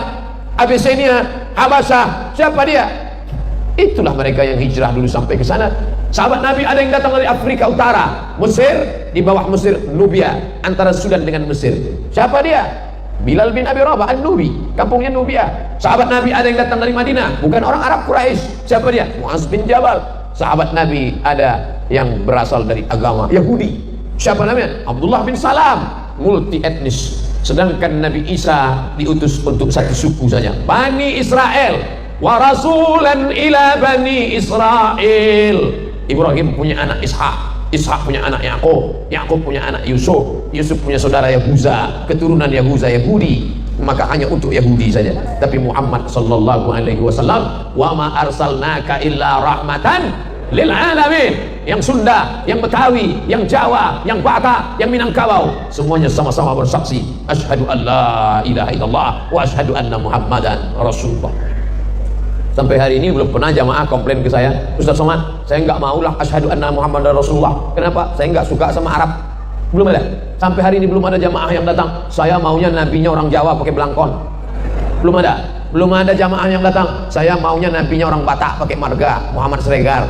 Speaker 1: Abyssinia, Habasyah. Siapa dia? Itulah mereka yang hijrah dulu sampai ke sana. Sahabat Nabi ada yang datang dari Afrika Utara, Mesir, di bawah Mesir Nubia, antara Sudan dengan Mesir. Siapa dia? Bilal bin Abi Rabah An-Nubi, kampungnya Nubia. Sahabat Nabi ada yang datang dari Madinah, bukan orang Arab Quraisy. Siapa dia? Muaz bin Jabal. Sahabat Nabi ada yang berasal dari agama Yahudi. Siapa namanya? Abdullah bin Salam, multi etnis. Sedangkan Nabi Isa diutus untuk satu suku saja, Bani Israel. Wa rasulan ila Bani Israel. Ibrahim punya anak Ishak, Ishak punya anak Yakub, Yakub punya anak Yusuf, Yusuf punya saudara Yahuza, keturunan Yahuza Yahudi. Maka hanya untuk Yahudi saja. Tapi Muhammad sallallahu alaihi wasallam, wa ma arsalnaka illa rahmatan lil alamin. Yang Sunda, yang Betawi, yang Jawa, yang Batak, yang Minangkabau, semuanya sama-sama bersaksi asyhadu an la ilaha illallah wa asyhadu anna Muhammadan Rasulullah. Sampai hari ini belum pernah jamaah komplain ke saya, Ustaz Somad, saya nggak maulah asyhadu anna Muhammadar Rasulullah. Kenapa? Saya nggak suka sama Arab. Belum ada. Sampai hari ini belum ada jamaah yang datang, saya maunya nabinya orang Jawa pakai belangkon. Belum ada. Belum ada jamaah yang datang, saya maunya nabinya orang Batak pakai marga, Muhammad Sregar,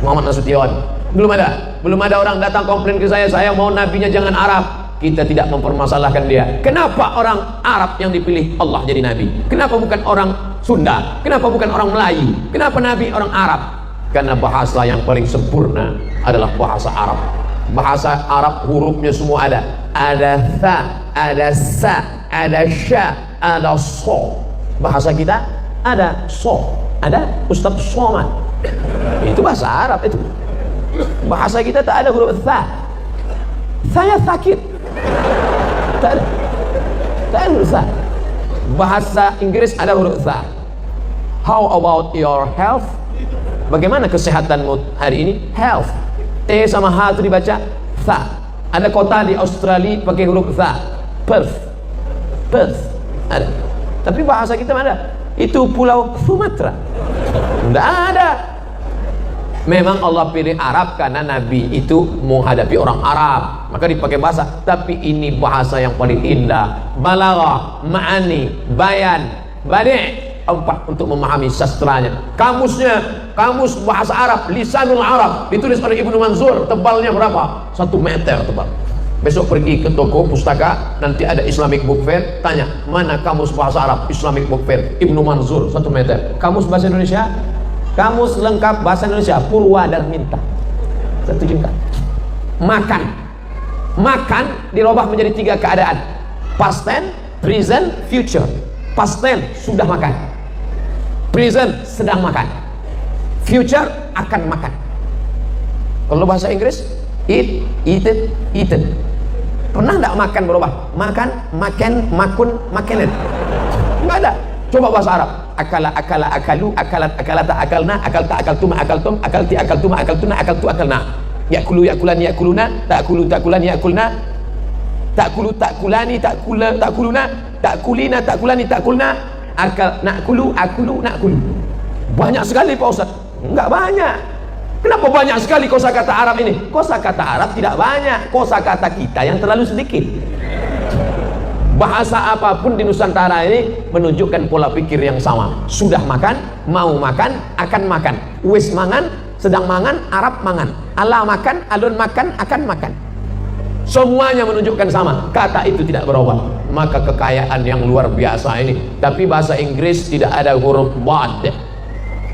Speaker 1: Muhammad Nasution. Belum ada. Belum ada orang datang komplain ke saya mau nabinya jangan Arab. Kita tidak mempermasalahkan dia. Kenapa orang Arab yang dipilih Allah jadi nabi? Kenapa bukan orang Sunda? Kenapa bukan orang Melayu? Kenapa nabi orang Arab? Karena bahasa yang paling sempurna adalah bahasa Arab. Bahasa Arab hurufnya semua ada. Ada tha, ada sa, ada sya, ada so. Bahasa kita ada so, ada Ustaz Somad. Itu bahasa Arab itu. Bahasa kita tak ada huruf tha. Saya sakit. Tak ada. Tak ada huruf tha. Bahasa Inggris ada huruf tha. How about your health? Bagaimana kesehatanmu hari ini? Health. T sama H itu dibaca tha. Ada kota di Australia pakai huruf tha. Perth. Perth. Ada. Tapi bahasa kita mana? Itu pulau Sumatera. Tidak ada. Memang Allah pilih Arab karena Nabi itu menghadapi orang Arab, maka dipakai bahasa. Tapi ini bahasa yang paling indah. Balaghah, ma'ani, bayan, badi'. 4 untuk memahami sastranya. Kamusnya, kamus bahasa Arab, Lisanul Arab, ditulis oleh Ibnu Manzur. Tebalnya berapa? 1 meter tebal. Besok pergi ke toko pustaka, nanti ada Islamic Book Fair, tanya mana kamus bahasa Arab Islamic Book Fair, Ibnu Manzur 1 meter. Kamus bahasa Indonesia, kamus lengkap bahasa Indonesia Purwadarminta 1 juta. Makan, makan dirubah menjadi 3 keadaan: past tense, present, future. Past tense sudah makan, present sedang makan, future akan makan. Kalau bahasa Inggris eat, eaten, eaten. Pernah enggak makan berubah? Makan, makan, makun, makanan. Enggak ada. Coba bahasa Arab. Akala, akala, akalu, akalat, akalata, akalna, akalta, akaltuma, akaltum, akalti, akaltuma, akaltuna, akaltu, akalna. Yakulu, yakulan, yakuluna, takulu, takulan, yakulna, takulu, takulani, takula, takuluna, takulina, takulani, takulna, akal, nakulu, akulu, nakulu. Banyak sekali Pak Ustaz. Enggak banyak. Kenapa banyak sekali kosakata Arab ini? Kosakata Arab tidak banyak, kosakata kita yang terlalu sedikit. Bahasa apapun di Nusantara ini menunjukkan pola pikir yang sama. Sudah makan, mau makan, akan makan. Wis mangan, sedang mangan, Arab mangan. Allah makan, alun makan, akan makan. Semuanya menunjukkan sama. Kata itu tidak berubah. Maka kekayaan yang luar biasa ini. Tapi bahasa Inggris tidak ada huruf bad.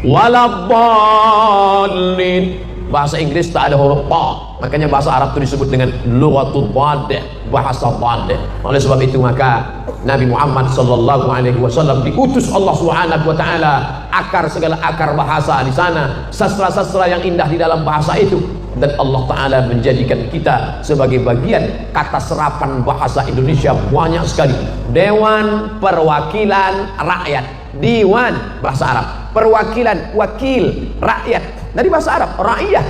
Speaker 1: Waladdallin. Bahasa Inggris tak ada huruf ba, makanya bahasa Arab itu disebut dengan lughatul bad, bahasa bad. Oleh sebab itu maka Nabi Muhammad sallallahu alaihi wasallam diutus Allah Subhanahu wa taala, akar segala akar bahasa di sana, sastra-sastra yang indah di dalam bahasa itu, dan Allah taala menjadikan kita sebagai bagian kata serapan bahasa Indonesia banyak sekali. Dewan Perwakilan Rakyat, Diwan bahasa Arab, perwakilan wakil rakyat dari bahasa Arab, rakyat.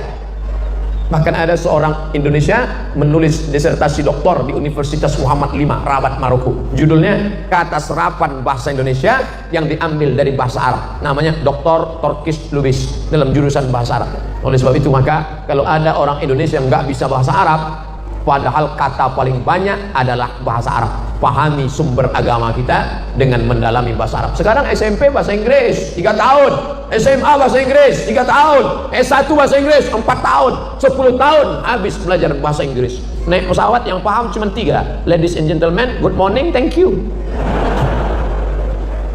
Speaker 1: Bahkan ada seorang Indonesia menulis disertasi doktor di Universitas Muhammad V Rabat Maroko, judulnya kata serapan bahasa Indonesia yang diambil dari bahasa Arab, namanya Dr. Torkis Lubis dalam jurusan bahasa Arab. Oleh sebab itu maka kalau ada orang Indonesia yang nggak bisa bahasa Arab, padahal kata paling banyak adalah bahasa Arab, pahami sumber agama kita dengan mendalami bahasa Arab. Sekarang SMP bahasa Inggris 3 tahun, SMA bahasa Inggris 3 tahun, S1 bahasa Inggris 4 tahun, 10 tahun habis belajar bahasa Inggris. Naik pesawat yang paham cuma 3, ladies and gentlemen, good morning, thank you.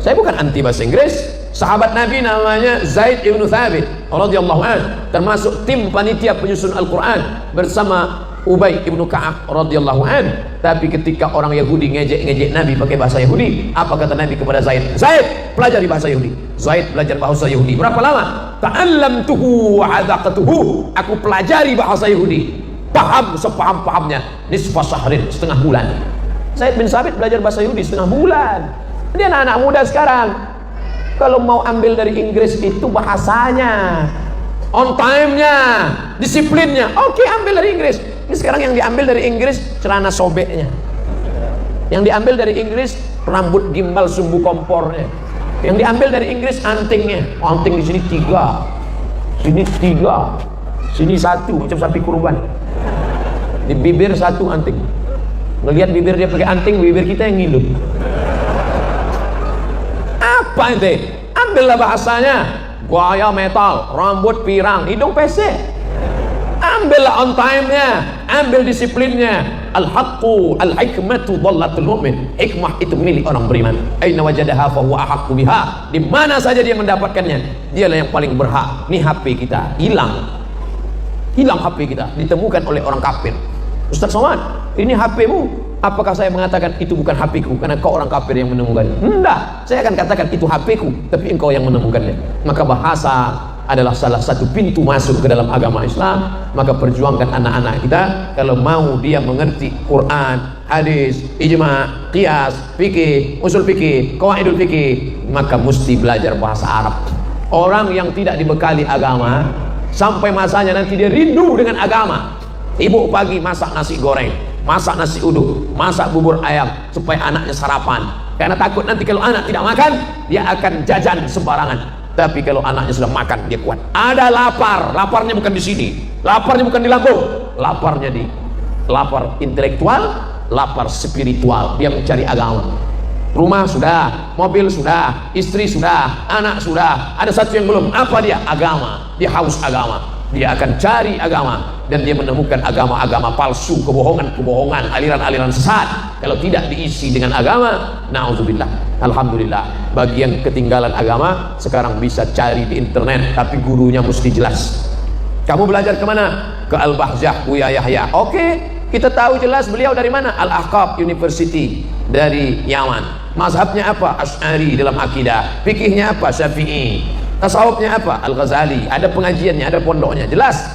Speaker 1: Saya bukan anti bahasa Inggris. Sahabat Nabi namanya Zaid ibn Thabit radhiyallahu anhu, termasuk tim panitia penyusun Al-Quran bersama Ubay ibnu Ka'ab radhiyallahu anhu. Tapi ketika orang Yahudi ngejek-ngejek Nabi pakai bahasa Yahudi, apa kata Nabi kepada Zaid? Zaid, pelajari bahasa Yahudi. Zaid belajar bahasa Yahudi. Berapa lama? Ta'allamtuhu wa 'adaqtuhu. Aku pelajari bahasa Yahudi, paham sepaham-pahamnya. Nisfa syahrin, setengah bulan. Zaid bin Sabit belajar bahasa Yahudi setengah bulan. Dia anak-anak muda sekarang. Kalau mau ambil dari Inggris itu bahasanya, on time-nya, disiplinnya, oke, ambil dari Inggris. Ini sekarang yang diambil dari Inggris celana sobeknya, yang diambil dari Inggris rambut gimbal sumbu kompornya, yang diambil dari Inggris antingnya. Anting di sini 3, sini 3, sini 1, macam sapi kurban. Di bibir satu anting. Ngelihat bibir dia pakai anting, bibir kita yang ngilu. Apa ente? Ambillah bahasanya. Gaya metal, rambut pirang, hidung pesek. Ambillah on time-nya, ambil disiplinnya. Al-haqqu al-hikmatu dhallatul mu'min. Hikmah itu milik orang beriman. Aina wajadaha fa huwa ahaqqu biha. Di mana saja dia mendapatkannya, dialah yang paling berhak. Nih HP kita hilang. Hilang HP kita, ditemukan oleh orang kafir. Ustaz Somad, ini HP-mu. Apakah saya mengatakan itu bukan HP-ku karena kau orang kafir yang menemukannya? Enggak, saya akan katakan itu HP-ku, tapi engkau yang menemukannya. Maka bahasa adalah salah satu pintu masuk ke dalam agama Islam. Maka perjuangkan anak-anak kita kalau mau dia mengerti Quran, hadis, ijma, qiyas, fikih, usul fikih, qawaidul fikih, maka mesti belajar bahasa Arab. Orang yang tidak dibekali agama sampai masanya nanti dia rindu dengan agama. Ibu pagi masak nasi goreng, masak nasi uduk, masak bubur ayam supaya anaknya sarapan. Karena takut nanti kalau anak tidak makan, dia akan jajan sembarangan. Tapi kalau anaknya sudah makan, dia kuat. Ada lapar, laparnya bukan di sini, laparnya bukan di lambung, laparnya di lapar intelektual, lapar spiritual. Dia mencari agama. Rumah sudah, mobil sudah, istri sudah, anak sudah. Ada satu yang belum. Apa dia? Agama. Dia haus agama. Dia akan cari agama dan dia menemukan agama-agama palsu, kebohongan-kebohongan, aliran-aliran sesat. Kalau tidak diisi dengan agama, na'udzubillah. Alhamdulillah, bagi yang ketinggalan agama sekarang bisa cari di internet, tapi gurunya mesti jelas. Kamu belajar kemana? Ke Al-Bahjah Buya Yahya. Oke, kita tahu jelas beliau dari mana. Al-Ahqaf University dari Yaman. Mazhabnya apa? Asy'ari dalam akidah. Fikihnya apa? Syafi'i. Tasawufnya apa? Al-Ghazali. Ada pengajiannya, ada pondoknya, jelas.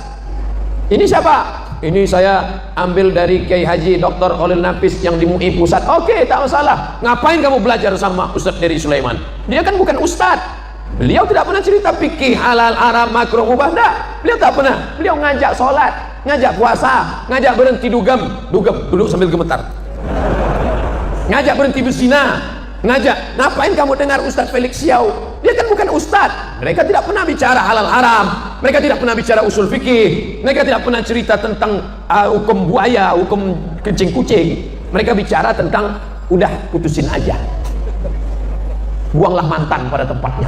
Speaker 1: Ini siapa? Ini saya ambil dari Kiai Haji Dr. Khalil Nafis yang di MUI Pusat. Oke, tak masalah. Ngapain kamu belajar sama Ustadz Dery Sulaiman? Dia kan bukan ustadz. Beliau tidak pernah cerita fikih halal, haram, makruh, mubah. Enggak. Beliau tak pernah. Beliau ngajak sholat, ngajak puasa, ngajak berhenti dugem, duduk sambil gemetar. Ngajak berhenti berzina, ngajak. Ngapain kamu dengar Ustadz Felix Xiao? Dia kan bukan ustadz. Mereka tidak pernah bicara halal haram, mereka tidak pernah bicara usul fikih, mereka tidak pernah cerita tentang hukum buaya, hukum kencing kucing. Mereka bicara tentang udah putusin aja, buanglah mantan pada tempatnya.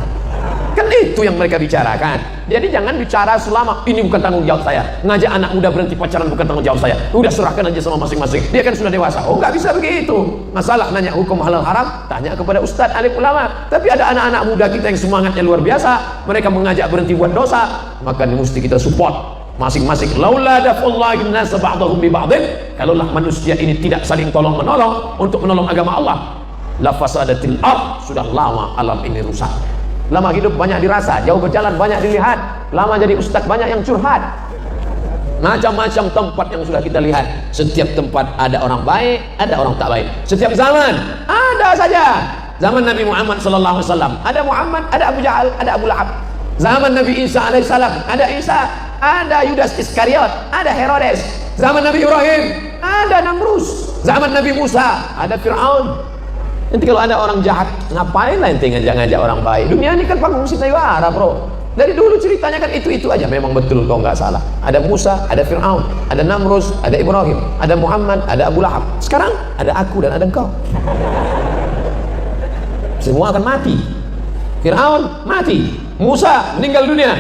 Speaker 1: Kan itu yang mereka bicarakan. Jadi jangan bicara selama ini bukan tanggung jawab saya. Ngajak anak muda berhenti pacaran bukan tanggung jawab saya. Udah serahkan aja sama masing-masing. Dia kan sudah dewasa. Oh, nggak bisa begitu. Masalah nanya hukum halal haram, tanya kepada ustadz alim ulama. Tapi ada anak-anak muda kita yang semangatnya luar biasa. Mereka mengajak berhenti buat dosa. Maka ini mesti kita support masing-masing. Laula dafullahi an-nas ba'dahum bi ba'din. Kalaulah manusia ini tidak saling tolong menolong untuk menolong agama Allah, la fasadatil ard. Sudah lama alam ini rusak. Lama hidup banyak dirasa, jauh berjalan banyak dilihat. Lama jadi ustadz banyak yang curhat. Macam-macam tempat yang sudah kita lihat. Setiap tempat ada orang baik, ada orang tak baik. Setiap zaman ada saja. Zaman Nabi Muhammad SAW ada Muhammad, ada Abu Jahal, ada Abu Lahab. Zaman Nabi Isa alaihissalam ada Isa, ada Yudas Iskariot, ada Herodes. Zaman Nabi Ibrahim ada Namrus. Zaman Nabi Musa ada Fir'aun. Nanti kalau ada orang jahat, ngapain lah ente ngajak-ngajak orang baik? Dunia ini kan panggung sayembara, bro. Dari dulu ceritanya kan itu-itu aja. Memang betul kau nggak salah. Ada Musa, ada Fir'aun, ada Namrus, ada Ibrahim, ada Muhammad, ada Abu Lahab. Sekarang ada aku dan ada engkau. Semua akan mati. Fir'aun mati, Musa meninggal dunia.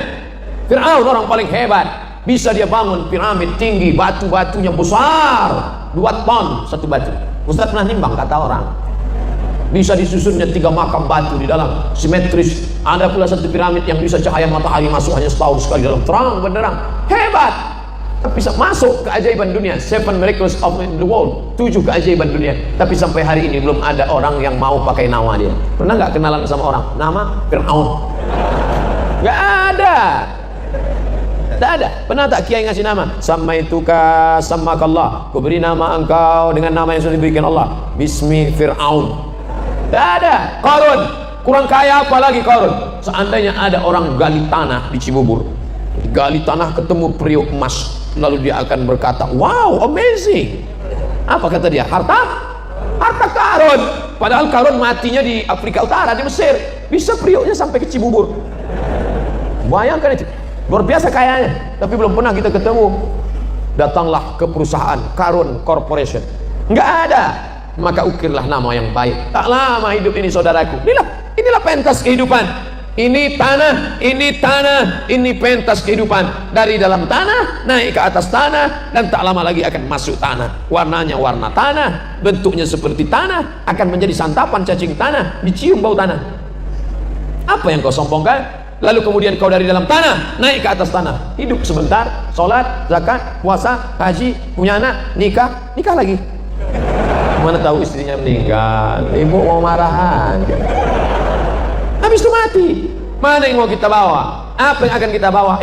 Speaker 1: Fir'aun orang paling hebat, bisa dia bangun piramid tinggi, batu-batunya besar, 2 ton satu batu. Ustaz pernah nimbang, kata orang bisa disusunnya 3 makam batu di dalam, simetris. Ada pula satu piramid yang bisa cahaya matahari masuk hanya setahun sekali dalam, terang benderang, hebat. Tapi bisa masuk keajaiban dunia, 7 miracles of the world, 7 keajaiban dunia. Tapi sampai hari ini belum ada orang yang mau pakai nama dia. Pernah nggak kenalan sama orang nama Fir'aun? Nggak ada. Tak ada. Pernah tak kiai ngasih nama? Samaituka samakallah, ku beri nama engkau dengan nama yang sudah diberikan Allah, Bismi Fir'aun. Tak ada. Qarun, kurang kaya apa lagi Qarun? Seandainya ada orang gali tanah di Cibubur, gali tanah ketemu periuk emas, lalu dia akan berkata, wow, amazing. Apa kata dia? Harta Qarun. Padahal Qarun matinya di Afrika Utara, di Mesir. Bisa periuknya sampai ke Cibubur. Bayangkan itu, luar biasa kayanya. Tapi belum pernah kita ketemu. datanglah ke perusahaan Karun Corporation, nggak ada, maka ukirlah nama yang baik. Tak lama hidup ini saudaraku, inilah pentas kehidupan. Ini tanah, ini pentas kehidupan. Dari dalam tanah naik ke atas tanah, dan tak lama lagi akan masuk tanah. Warnanya warna tanah, bentuknya seperti tanah, akan menjadi santapan cacing tanah, dicium bau tanah. Apa yang kau sombongkan? Lalu kemudian kau dari dalam tanah naik ke atas tanah, hidup sebentar, sholat, zakat, puasa, haji, punya anak, nikah lagi. Mana tahu istrinya meninggal, ibu mau marahan, habis itu mati. Mana yang mau kita bawa? Apa yang akan kita bawa?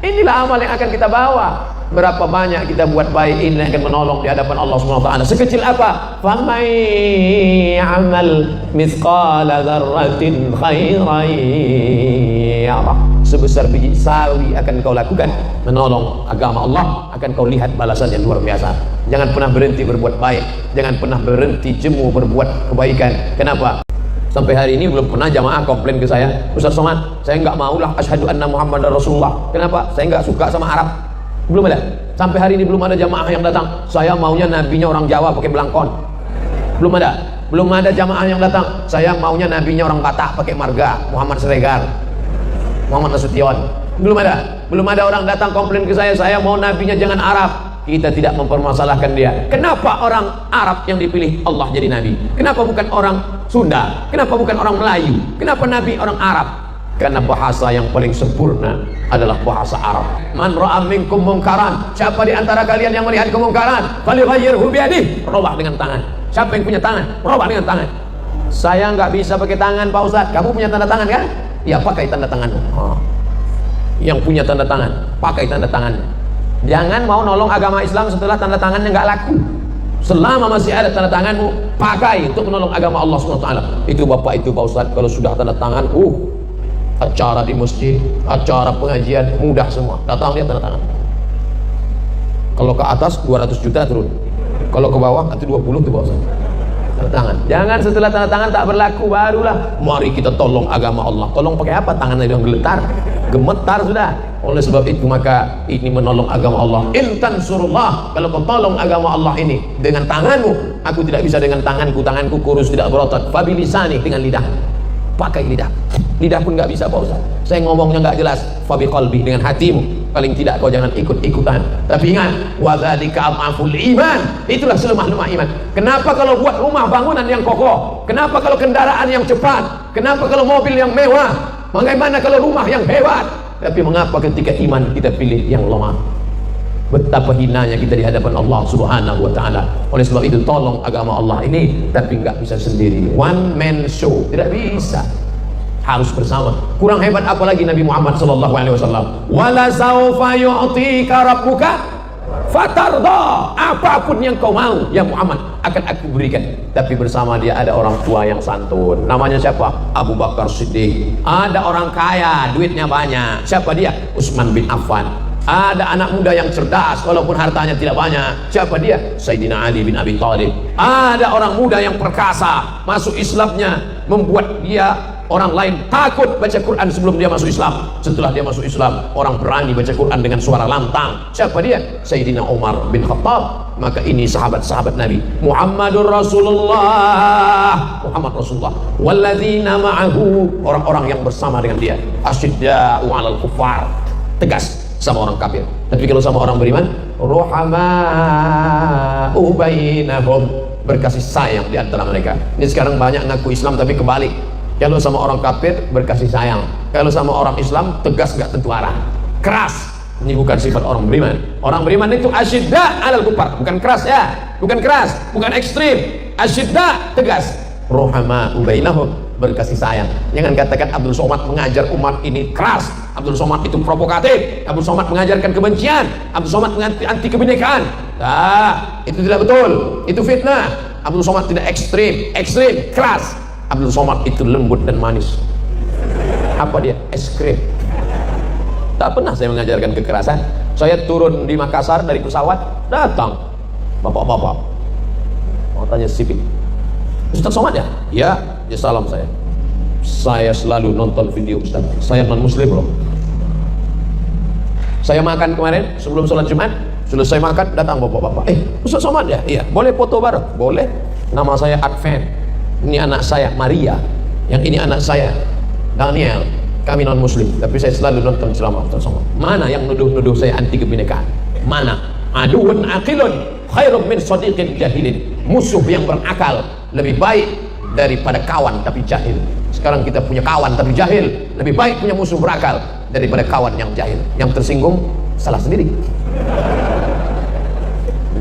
Speaker 1: Inilah amal yang akan kita bawa. Berapa banyak kita buat baik, ini yang akan menolong di hadapan Allah Subhanahu wa taala. Sekecil apa? Faman ya'mal mithqala dzarratin khairan yarah. Sebesar biji sawi akan kau lakukan menolong agama Allah, akan kau lihat balasan yang luar biasa. Jangan pernah berhenti berbuat baik, jangan pernah berhenti jemu berbuat kebaikan. Kenapa? Sampai hari ini belum pernah jamaah komplain ke saya, Ustaz Somad, saya nggak maulah asyhadu anna Muhammadar Rasulullah. Kenapa? Saya nggak suka sama Arab. Belum ada. Sampai hari ini belum ada jamaah yang datang, saya maunya nabinya orang Jawa pakai belangkon. Belum ada. Belum ada jamaah yang datang, saya maunya nabinya orang Batak pakai marga, Muhammad Siregar, Muhammad Nasution. Belum ada. Belum ada orang datang komplain ke saya mau nabinya jangan Arab. Kita tidak mempermasalahkan dia. Kenapa orang Arab yang dipilih Allah jadi nabi? Kenapa bukan orang Sunda? Kenapa bukan orang Melayu? Kenapa nabi orang Arab? Karena bahasa yang paling sempurna adalah bahasa Arab. Man ra'a minkum munkaran, siapa di antara kalian yang melihat kemungkaran, falyughayyirhu biyadihi, rubah dengan tangan. Siapa yang punya tangan? Rubah dengan tangan. Saya nggak bisa pakai tangan Pak Ustaz. Kamu punya tanda tangan kan? Ya pakai tanda tanganmu. Yang punya tanda tangan, pakai tanda tangan. Jangan mau nolong agama Islam setelah tanda tangannya nggak laku. Selama masih ada tanda tanganmu, pakai untuk menolong agama Allah SWT. Itu Bapak, itu Pak Ustaz, kalau sudah tanda tangan, acara di masjid, acara pengajian, mudah semua. Datang lihat tanda tangan. Kalau ke atas 200 juta turun. Kalau ke bawah nanti 20 tuh Pak Ustaz. Tanda tangan. Jangan setelah tanda tangan tak berlaku barulah mari kita tolong agama Allah. Tolong pakai apa? Tangannya yang geletar, gemetar sudah. Oleh sebab itu maka ini menolong agama Allah. Intan surullah, kalau kau tolong agama Allah ini dengan tanganmu, aku tidak bisa dengan tanganku kurus tidak berotot. Fabilisani, dengan lidah, pakai lidah. Lidah pun nggak bisa Pak Ustaz. Saya ngomongnya nggak jelas. Fabi qalbi, dengan hatimu. Paling tidak kau jangan ikut-ikutan. Tapi ingat, wadzalika adhaful iman. Itulah selemah-lemah iman. Kenapa kalau buat rumah bangunan yang kokoh? Kenapa kalau kendaraan yang cepat? Kenapa kalau mobil yang mewah? Bagaimana kalau rumah yang hebat? Tapi mengapa ketika iman kita pilih yang lemah? Betapa hinanya kita di hadapan Allah Subhanahu wa taala. Oleh sebab itu tolong agama Allah ini, tapi nggak bisa sendiri. One man show, tidak bisa. Harus bersama. Kurang hebat apalagi Nabi Muhammad sallallahu alaihi wasallam. Wala saufa yu'tika rabbuka fatarda. Apapun yang kau mau ya Muhammad akan aku berikan. Tapi bersama dia ada orang tua yang santun. Namanya siapa? Abu Bakar Siddiq. Ada orang kaya, duitnya banyak. Siapa dia? Utsman bin Affan. Ada anak muda yang cerdas walaupun hartanya tidak banyak. Siapa dia? Sayyidina Ali bin Abi Thalib. Ada orang muda yang perkasa, masuk Islamnya membuat dia orang lain takut baca Quran sebelum dia masuk Islam. Setelah dia masuk Islam, orang berani baca Quran dengan suara lantang. Siapa dia? Sayyidina Umar bin Khattab. Maka ini sahabat-sahabat Nabi. Muhammadur Rasulullah, Muhammad Rasulullah. Walladzina ma'ahu, orang-orang yang bersama dengan dia. Asyidda'u 'alal kuffar, tegas sama orang kafir. Tapi kalau sama orang beriman, ruhama'u bainahum, berkasih sayang di antara mereka. Ini sekarang banyak ngaku Islam tapi kebalik. Kalau sama orang kafir berkasih sayang, kalau sama orang Islam tegas gak tentu arah, keras. Ini bukan sifat orang beriman. Orang beriman itu asyidda 'alal kuffar, bukan keras ya, bukan keras, bukan ekstrim. Asyidda tegas. Ruhama'u bainahum, berkasih sayang. Jangan katakan Abdul Somad mengajar umat ini keras, Abdul Somad itu provokatif, Abdul Somad mengajarkan kebencian, Abdul Somad anti kebinekaan. Itu tidak betul, itu fitnah. Abdul Somad tidak ekstrim, keras. Abdul Somad itu lembut dan manis. Apa dia? Es krim. Tak pernah saya mengajarkan kekerasan. Saya turun di Makassar dari pesawat, datang bapak-bapak mau tanya sipil, Ustaz Somad ya? Ya, ya salam saya. Saya selalu nonton video Ustaz. Saya non muslim loh. Saya makan kemarin sebelum sholat Jumat, Selesai makan, datang bapak-bapak. Ustaz Somad ya? Iya. Boleh foto bareng? Boleh. Nama saya Advent. Ini anak saya Maria. Yang ini anak saya Daniel. Kami non muslim, tapi saya selalu nonton ceramah Ustaz Somad. Mana yang nuduh-nuduh saya anti kebinekaan? Mana? Aduun aqilun khairum min sadiqin jahilin. Musuh yang berakal lebih baik daripada kawan tapi jahil. Sekarang kita punya kawan tapi jahil. Lebih baik punya musuh berakal daripada kawan yang jahil. Yang tersinggung salah sendiri.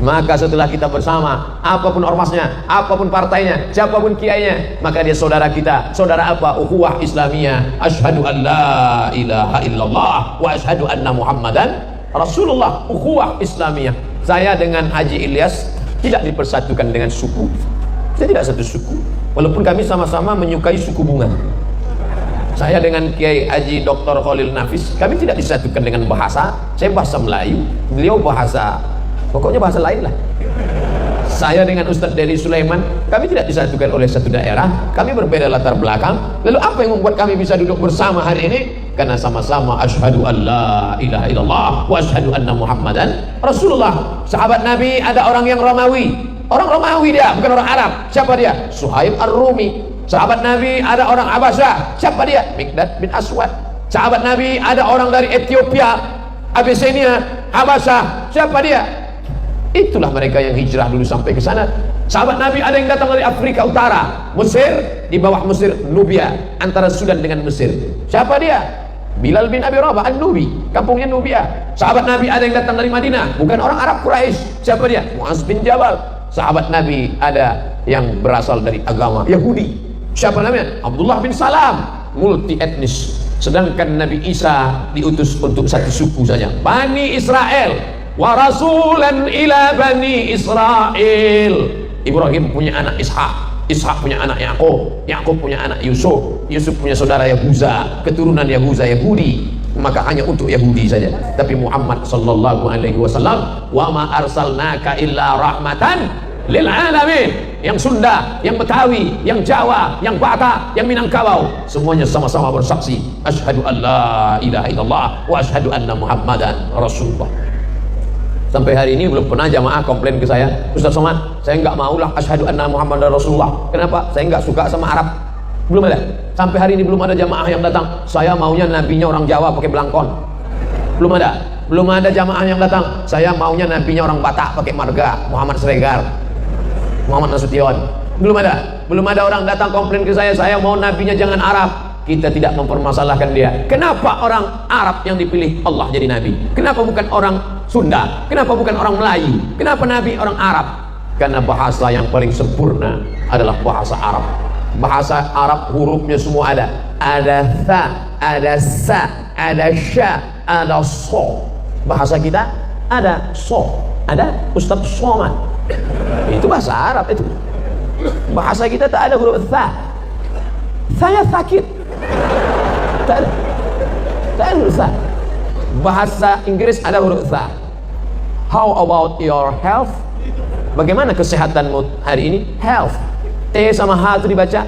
Speaker 1: Maka setelah kita bersama, apapun ormasnya, apapun partainya, siapapun kiainya, maka dia saudara kita. Saudara apa? Ukhuwah Islamiyah. Asyhadu an la ilaha illallah wa asyhadu anna Muhammadan Rasulullah. Ukhuwah Islamiyah. Saya dengan Haji Ilyas tidak dipersatukan dengan suku. Saya tidak satu suku, walaupun kami sama-sama menyukai suku bunga. Saya dengan Kiai Haji Dr. Khalil Nafis, kami tidak disatukan dengan bahasa. Saya bahasa Melayu, beliau bahasa, pokoknya bahasa lain lah. Saya dengan Ustadz Dedi Sulaiman, kami tidak disatukan oleh satu daerah, kami berbeda latar belakang. Lalu apa yang membuat kami bisa duduk bersama hari ini? Karena sama-sama asyhadu an la ilaha illallah wa asyhadu anna Muhammadan Rasulullah. Sahabat Nabi ada orang yang Romawi, orang Romawi dia, bukan orang Arab. Siapa dia? Suhaib Ar-Rumi. Sahabat Nabi ada orang Abasyah. Siapa dia? Mikdad bin Aswad. Sahabat Nabi ada orang dari Ethiopia, Abyssinia, Abasyah. Siapa dia? Itulah mereka yang hijrah dulu sampai ke sana. Sahabat Nabi ada yang datang dari Afrika Utara, Mesir, di bawah Mesir Nubia, antara Sudan dengan Mesir. Siapa dia? Bilal bin Abi Rabah An-Nubi, kampungnya Nubia. Sahabat Nabi ada yang datang dari Madinah, bukan orang Arab Quraisy. Siapa dia? Muaz bin Jabal. Sahabat Nabi ada yang berasal dari agama Yahudi. Siapa namanya? Abdullah bin Salam, multi etnis. Sedangkan Nabi Isa diutus untuk satu suku saja, Bani Israel. Wa rasulan ila Bani Israel. Ibrahim punya anak Ishak, Ishak punya anak Yakub, Yakub punya anak Yusuf, Yusuf punya saudara Yahuza, keturunan Yahuza Yahudi. Maka hanya untuk Yahudi saja. Tapi Muhammad sallallahu alaihi wasallam, wa ma arsalnaka illa rahmatan lil alamin. Yang Sunda, yang Betawi, yang Jawa, yang Batak, yang Minangkabau, semuanya sama-sama bersaksi asyhadu an la ilaha illallah wa asyhadu anna Muhammadan Rasulullah. Sampai hari ini belum pernah jamaah komplain ke saya, Ustaz Somad, saya nggak maulah asyhadu anna Muhammadan Rasulullah. Kenapa? Saya nggak suka sama Arab. Belum ada. Sampai hari ini belum ada jamaah yang datang, saya maunya nabinya orang Jawa pakai belangkon. Belum ada. Belum ada jamaah yang datang, saya maunya nabinya orang Batak pakai marga, Muhammad Sregar, Muhammad Nasution. Belum ada. Belum ada orang datang komplain ke saya mau nabinya jangan Arab. Kita tidak mempermasalahkan dia. Kenapa orang Arab yang dipilih Allah jadi nabi? Kenapa bukan orang Sunda? Kenapa bukan orang Melayu? Kenapa nabi orang Arab? Karena bahasa yang paling sempurna adalah bahasa Arab. Bahasa Arab hurufnya semua ada. Ada tha, ada sa, ada sya, ada so. Bahasa kita ada so, ada Ustaz Somad. Itu bahasa Arab itu. Bahasa kita tak ada huruf tha. Saya sakit. Tak ada. Tak ada huruf tha. Bahasa Inggris ada huruf tha. How about your health? Bagaimana kesehatanmu hari ini? Health. T sama H itu dibaca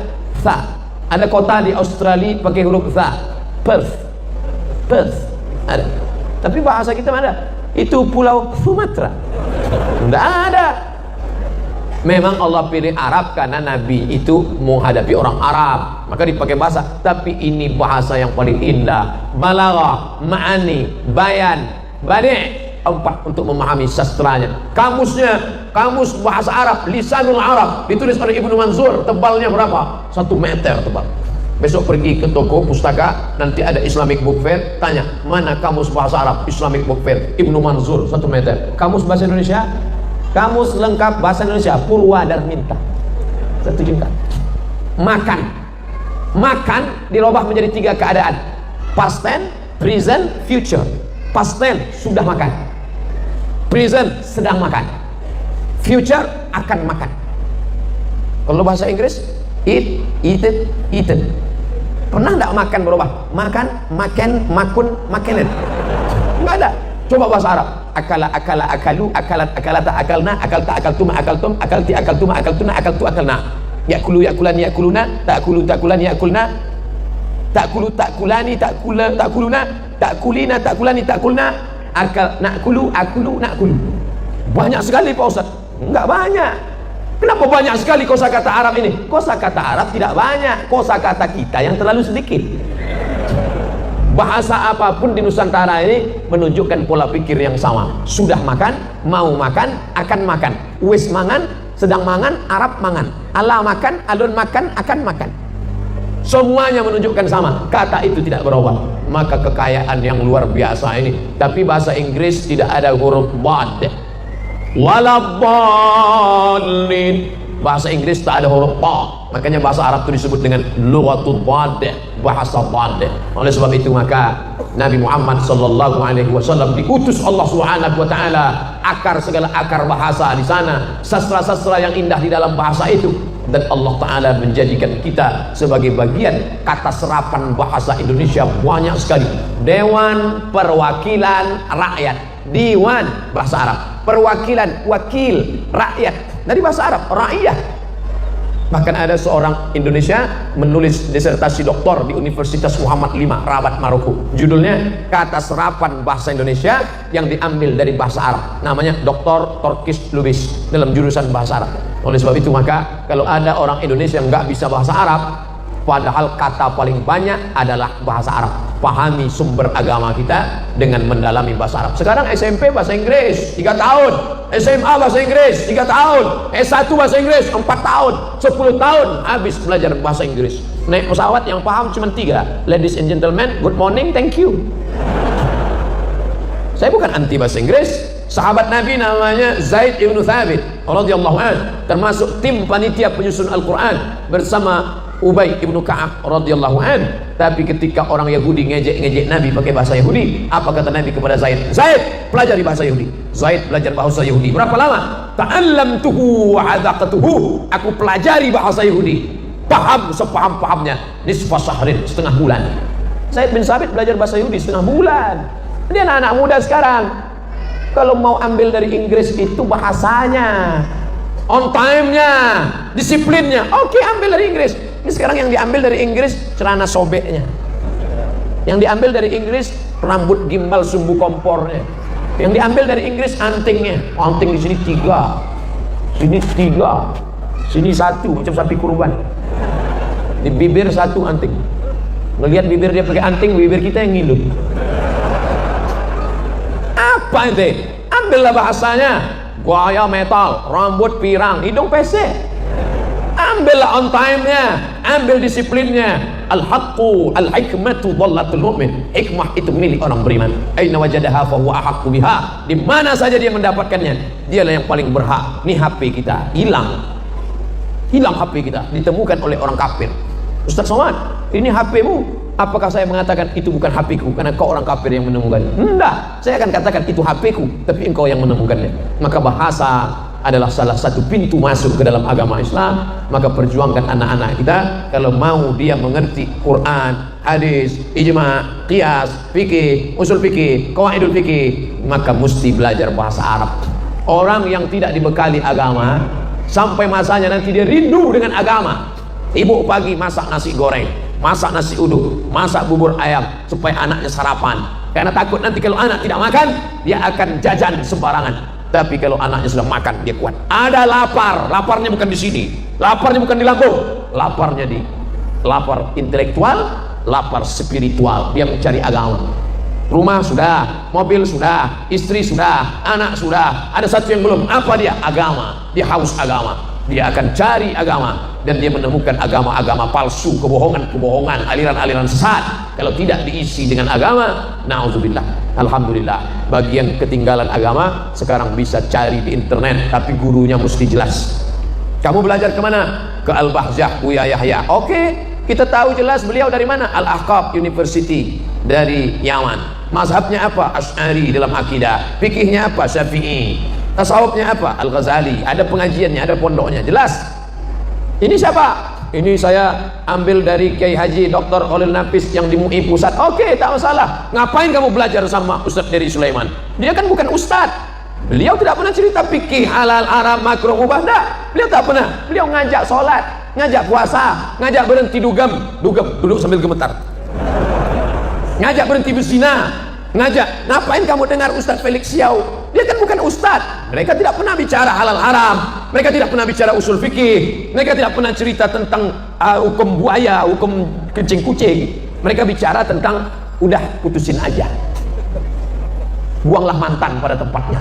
Speaker 1: tha. Ada kota di Australia pakai huruf tha. Perth. Perth. Ada. Tapi bahasa kita mana? Itu pulau Sumatera. Tidak ada. Memang Allah pilih Arab karena Nabi itu menghadapi orang Arab, maka dipakai bahasa. Tapi ini bahasa yang paling indah. Balaghah, ma'ani, bayan, badi'. 4 untuk memahami sastranya. Kamusnya, kamus bahasa Arab, Lisanul Arab, ditulis oleh Ibnu Manzur. Tebalnya berapa? 1 meter tebal. Besok pergi ke toko pustaka, nanti ada Islamic Book Fair, tanya mana kamus bahasa Arab Islamic Book Fair, Ibnu Manzur 1 meter. Kamus bahasa Indonesia, kamus lengkap bahasa Indonesia Purwadarminta 1 juta. Makan, makan dirubah menjadi 3 keadaan: past tense, present, future. Past tense sudah makan, present sedang makan, future akan makan. Kalau bahasa Inggris eat, eaten, eaten. Pernah enggak makan berubah? Makan, makan, makun, makanan. Enggak ada. Coba bahasa Arab. Akala, akala, akalu, akalat, akalata, akalna, akalta, akaltum, akaltum, akalti, akaltum, akaltuna, akaltu, akalna. Yakulu, yakulan, yakuluna, takulu, takulan, yakulna, takulu, takulani, takula, takuluna, takulina, takulani, takulna, akal nakulu, akulu, nakulu. Banyak sekali Pak Ustaz. Enggak banyak. Kenapa banyak sekali kosakata Arab ini? Kosakata Arab tidak banyak, kosakata kita yang terlalu sedikit. Bahasa apapun di Nusantara ini menunjukkan pola pikir yang sama. Sudah makan, mau makan, akan makan. Wis mangan, sedang mangan, Arab mangan. Ala makan, alun makan, akan makan. Semuanya menunjukkan sama. Kata itu tidak berubah. Maka kekayaan yang luar biasa ini. Tapi bahasa Inggris tidak ada huruf bad. Waladdallin. Bahasa Inggris tak ada huruf ba. Makanya bahasa Arab itu disebut dengan lughatul bad, bahasa bad. Oleh sebab itu maka Nabi Muhammad sallallahu alaihi wasallam diutus Allah Subhanahu wa taala, akar segala akar bahasa di sana, sastra-sastra yang indah di dalam bahasa itu, dan Allah taala menjadikan kita sebagai bagian kata serapan bahasa Indonesia banyak sekali. Dewan Perwakilan Rakyat, Diwan bahasa Arab, perwakilan wakil rakyat dari bahasa Arab rakyat. Bahkan ada seorang Indonesia menulis disertasi doktor di Universitas Muhammad V Rabat Maroko, judulnya kata serapan bahasa Indonesia yang diambil dari bahasa Arab, namanya Dr. Torkis Lubis dalam jurusan bahasa Arab. Oleh sebab itu maka kalau ada orang Indonesia yang nggak bisa bahasa Arab, padahal kata paling banyak adalah bahasa Arab, pahami sumber agama kita dengan mendalami bahasa Arab. Sekarang SMP bahasa Inggris 3 tahun, SMA bahasa Inggris 3 tahun, S1 bahasa Inggris 4 tahun, 10 tahun habis belajar bahasa Inggris. Naik pesawat yang paham cuma 3, ladies and gentlemen, good morning, thank you. Saya bukan anti bahasa Inggris. Sahabat Nabi namanya Zaid ibn Thabit radhiyallahu anhu, termasuk tim panitia penyusun Al-Quran bersama Ubay ibnu Ka'ab radhiyallahu anhu. Tapi ketika orang Yahudi ngejek-ngejek Nabi pakai bahasa Yahudi, apa kata Nabi kepada Zaid? Zaid, pelajari bahasa Yahudi. Zaid belajar bahasa Yahudi. Berapa lama? Ta'allamtuhu wa 'adaqtuhu. Aku pelajari bahasa Yahudi, paham sepaham-pahamnya, nisfa syahrin, setengah bulan. Zaid bin Sabit belajar bahasa Yahudi setengah bulan. Dia anak-anak muda sekarang kalau mau ambil dari Inggris itu bahasanya, on time-nya, disiplinnya, oke, ambil dari Inggris. Ini sekarang yang diambil dari Inggris celana sobeknya, yang diambil dari Inggris rambut gimbal sumbu kompornya, yang diambil dari Inggris antingnya. Anting di sini 3, sini 3, sini 1 macam sapi kurban, di bibir 1 anting. Ngelihat bibir dia pakai anting, bibir kita yang ngilu. Apa itu? Ambillah bahasanya, gaya metal, rambut pirang, hidung pesek. Ambillah on time-nya, ambil disiplinnya. Al-haqqu al-hikmatu dhallatul mu'min. Hikmah itu milik orang beriman. Aina wajadaha fa huwa ahaqqu biha. Di mana saja dia mendapatkannya, dialah yang paling berhak. Nih HP kita hilang. Hilang HP kita, ditemukan oleh orang kafir. Ustaz Somad, ini HP-mu. Apakah saya mengatakan itu bukan HP-ku karena kau orang kafir yang menemukannya? Enggak, saya akan katakan itu HP-ku, tapi engkau yang menemukannya. Maka bahasa adalah salah satu pintu masuk ke dalam agama Islam. Maka perjuangkan anak-anak kita kalau mau dia mengerti Quran, hadis, ijma, qiyas, fikih, usul fikih, qawaidul fikih, maka mesti belajar bahasa Arab. Orang yang tidak dibekali agama sampai masanya nanti dia rindu dengan agama. Ibu pagi masak nasi goreng, masak nasi uduk, masak bubur ayam supaya anaknya sarapan, karena takut nanti kalau anak tidak makan dia akan jajan sembarangan. Tapi kalau anaknya sudah makan dia kuat. Ada lapar, laparnya bukan di sini, laparnya bukan di lambung, laparnya di lapar intelektual, lapar spiritual. Dia mencari agama. Rumah sudah, mobil sudah, istri sudah, anak sudah, ada satu yang belum, apa dia? Agama. Dia haus agama, dia akan cari agama, dan dia menemukan agama-agama palsu, kebohongan-kebohongan, aliran-aliran sesat. Kalau tidak diisi dengan agama, na'udzubillah. Alhamdulillah, bagi yang ketinggalan agama sekarang bisa cari di internet, tapi gurunya mesti jelas. Kamu belajar kemana? Ke Al-Bahjah Buya Yahya. Oke, kita tahu jelas beliau dari mana. Al-Ahqaf University dari Yaman. Mazhabnya apa? Asy'ari dalam akidah. Fikihnya apa? Syafi'i. Tasawufnya apa? Al-Ghazali. Ada pengajiannya, ada pondoknya, jelas. Ini siapa? Ini saya ambil dari Kiai Haji Dr. Khalil Nafis yang di MUI Pusat. Oke, tak masalah. Ngapain kamu belajar sama Ustadz Dery Sulaiman? Dia kan bukan ustadz. Beliau tidak pernah cerita fikih halal, haram, makruh, mubah. Enggak. Beliau tak pernah. Beliau ngajak sholat, ngajak puasa, ngajak berhenti dugem, duduk sambil gemetar. Ngajak berhenti berzina, ngajak. Ngapain kamu dengar Ustadz Felix Xiao? Dia kan bukan ustadz. Mereka tidak pernah bicara halal haram, mereka tidak pernah bicara usul fikih, mereka tidak pernah cerita tentang hukum buaya, hukum kencing kucing. Mereka bicara tentang udah putusin aja, buanglah mantan pada tempatnya.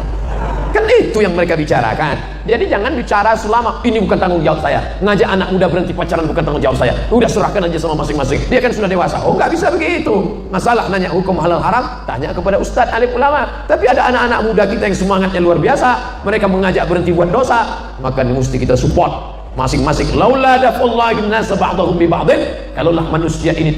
Speaker 1: Kan itu yang mereka bicarakan. Jadi jangan bicara selama ini bukan tanggung jawab saya. Ngajak anak muda berhenti pacaran bukan tanggung jawab saya. Udah serahkan aja sama masing-masing. Dia kan sudah dewasa. Oh, nggak bisa begitu. Masalah nanya hukum halal haram, tanya kepada ustadz alim ulama. Tapi ada anak-anak muda kita yang semangatnya luar biasa. Mereka mengajak berhenti buat dosa. Maka mesti kita support masing-masing. Laula dafullahi bin nas ba'dahum bi ba'din. Kalaulah manusia ini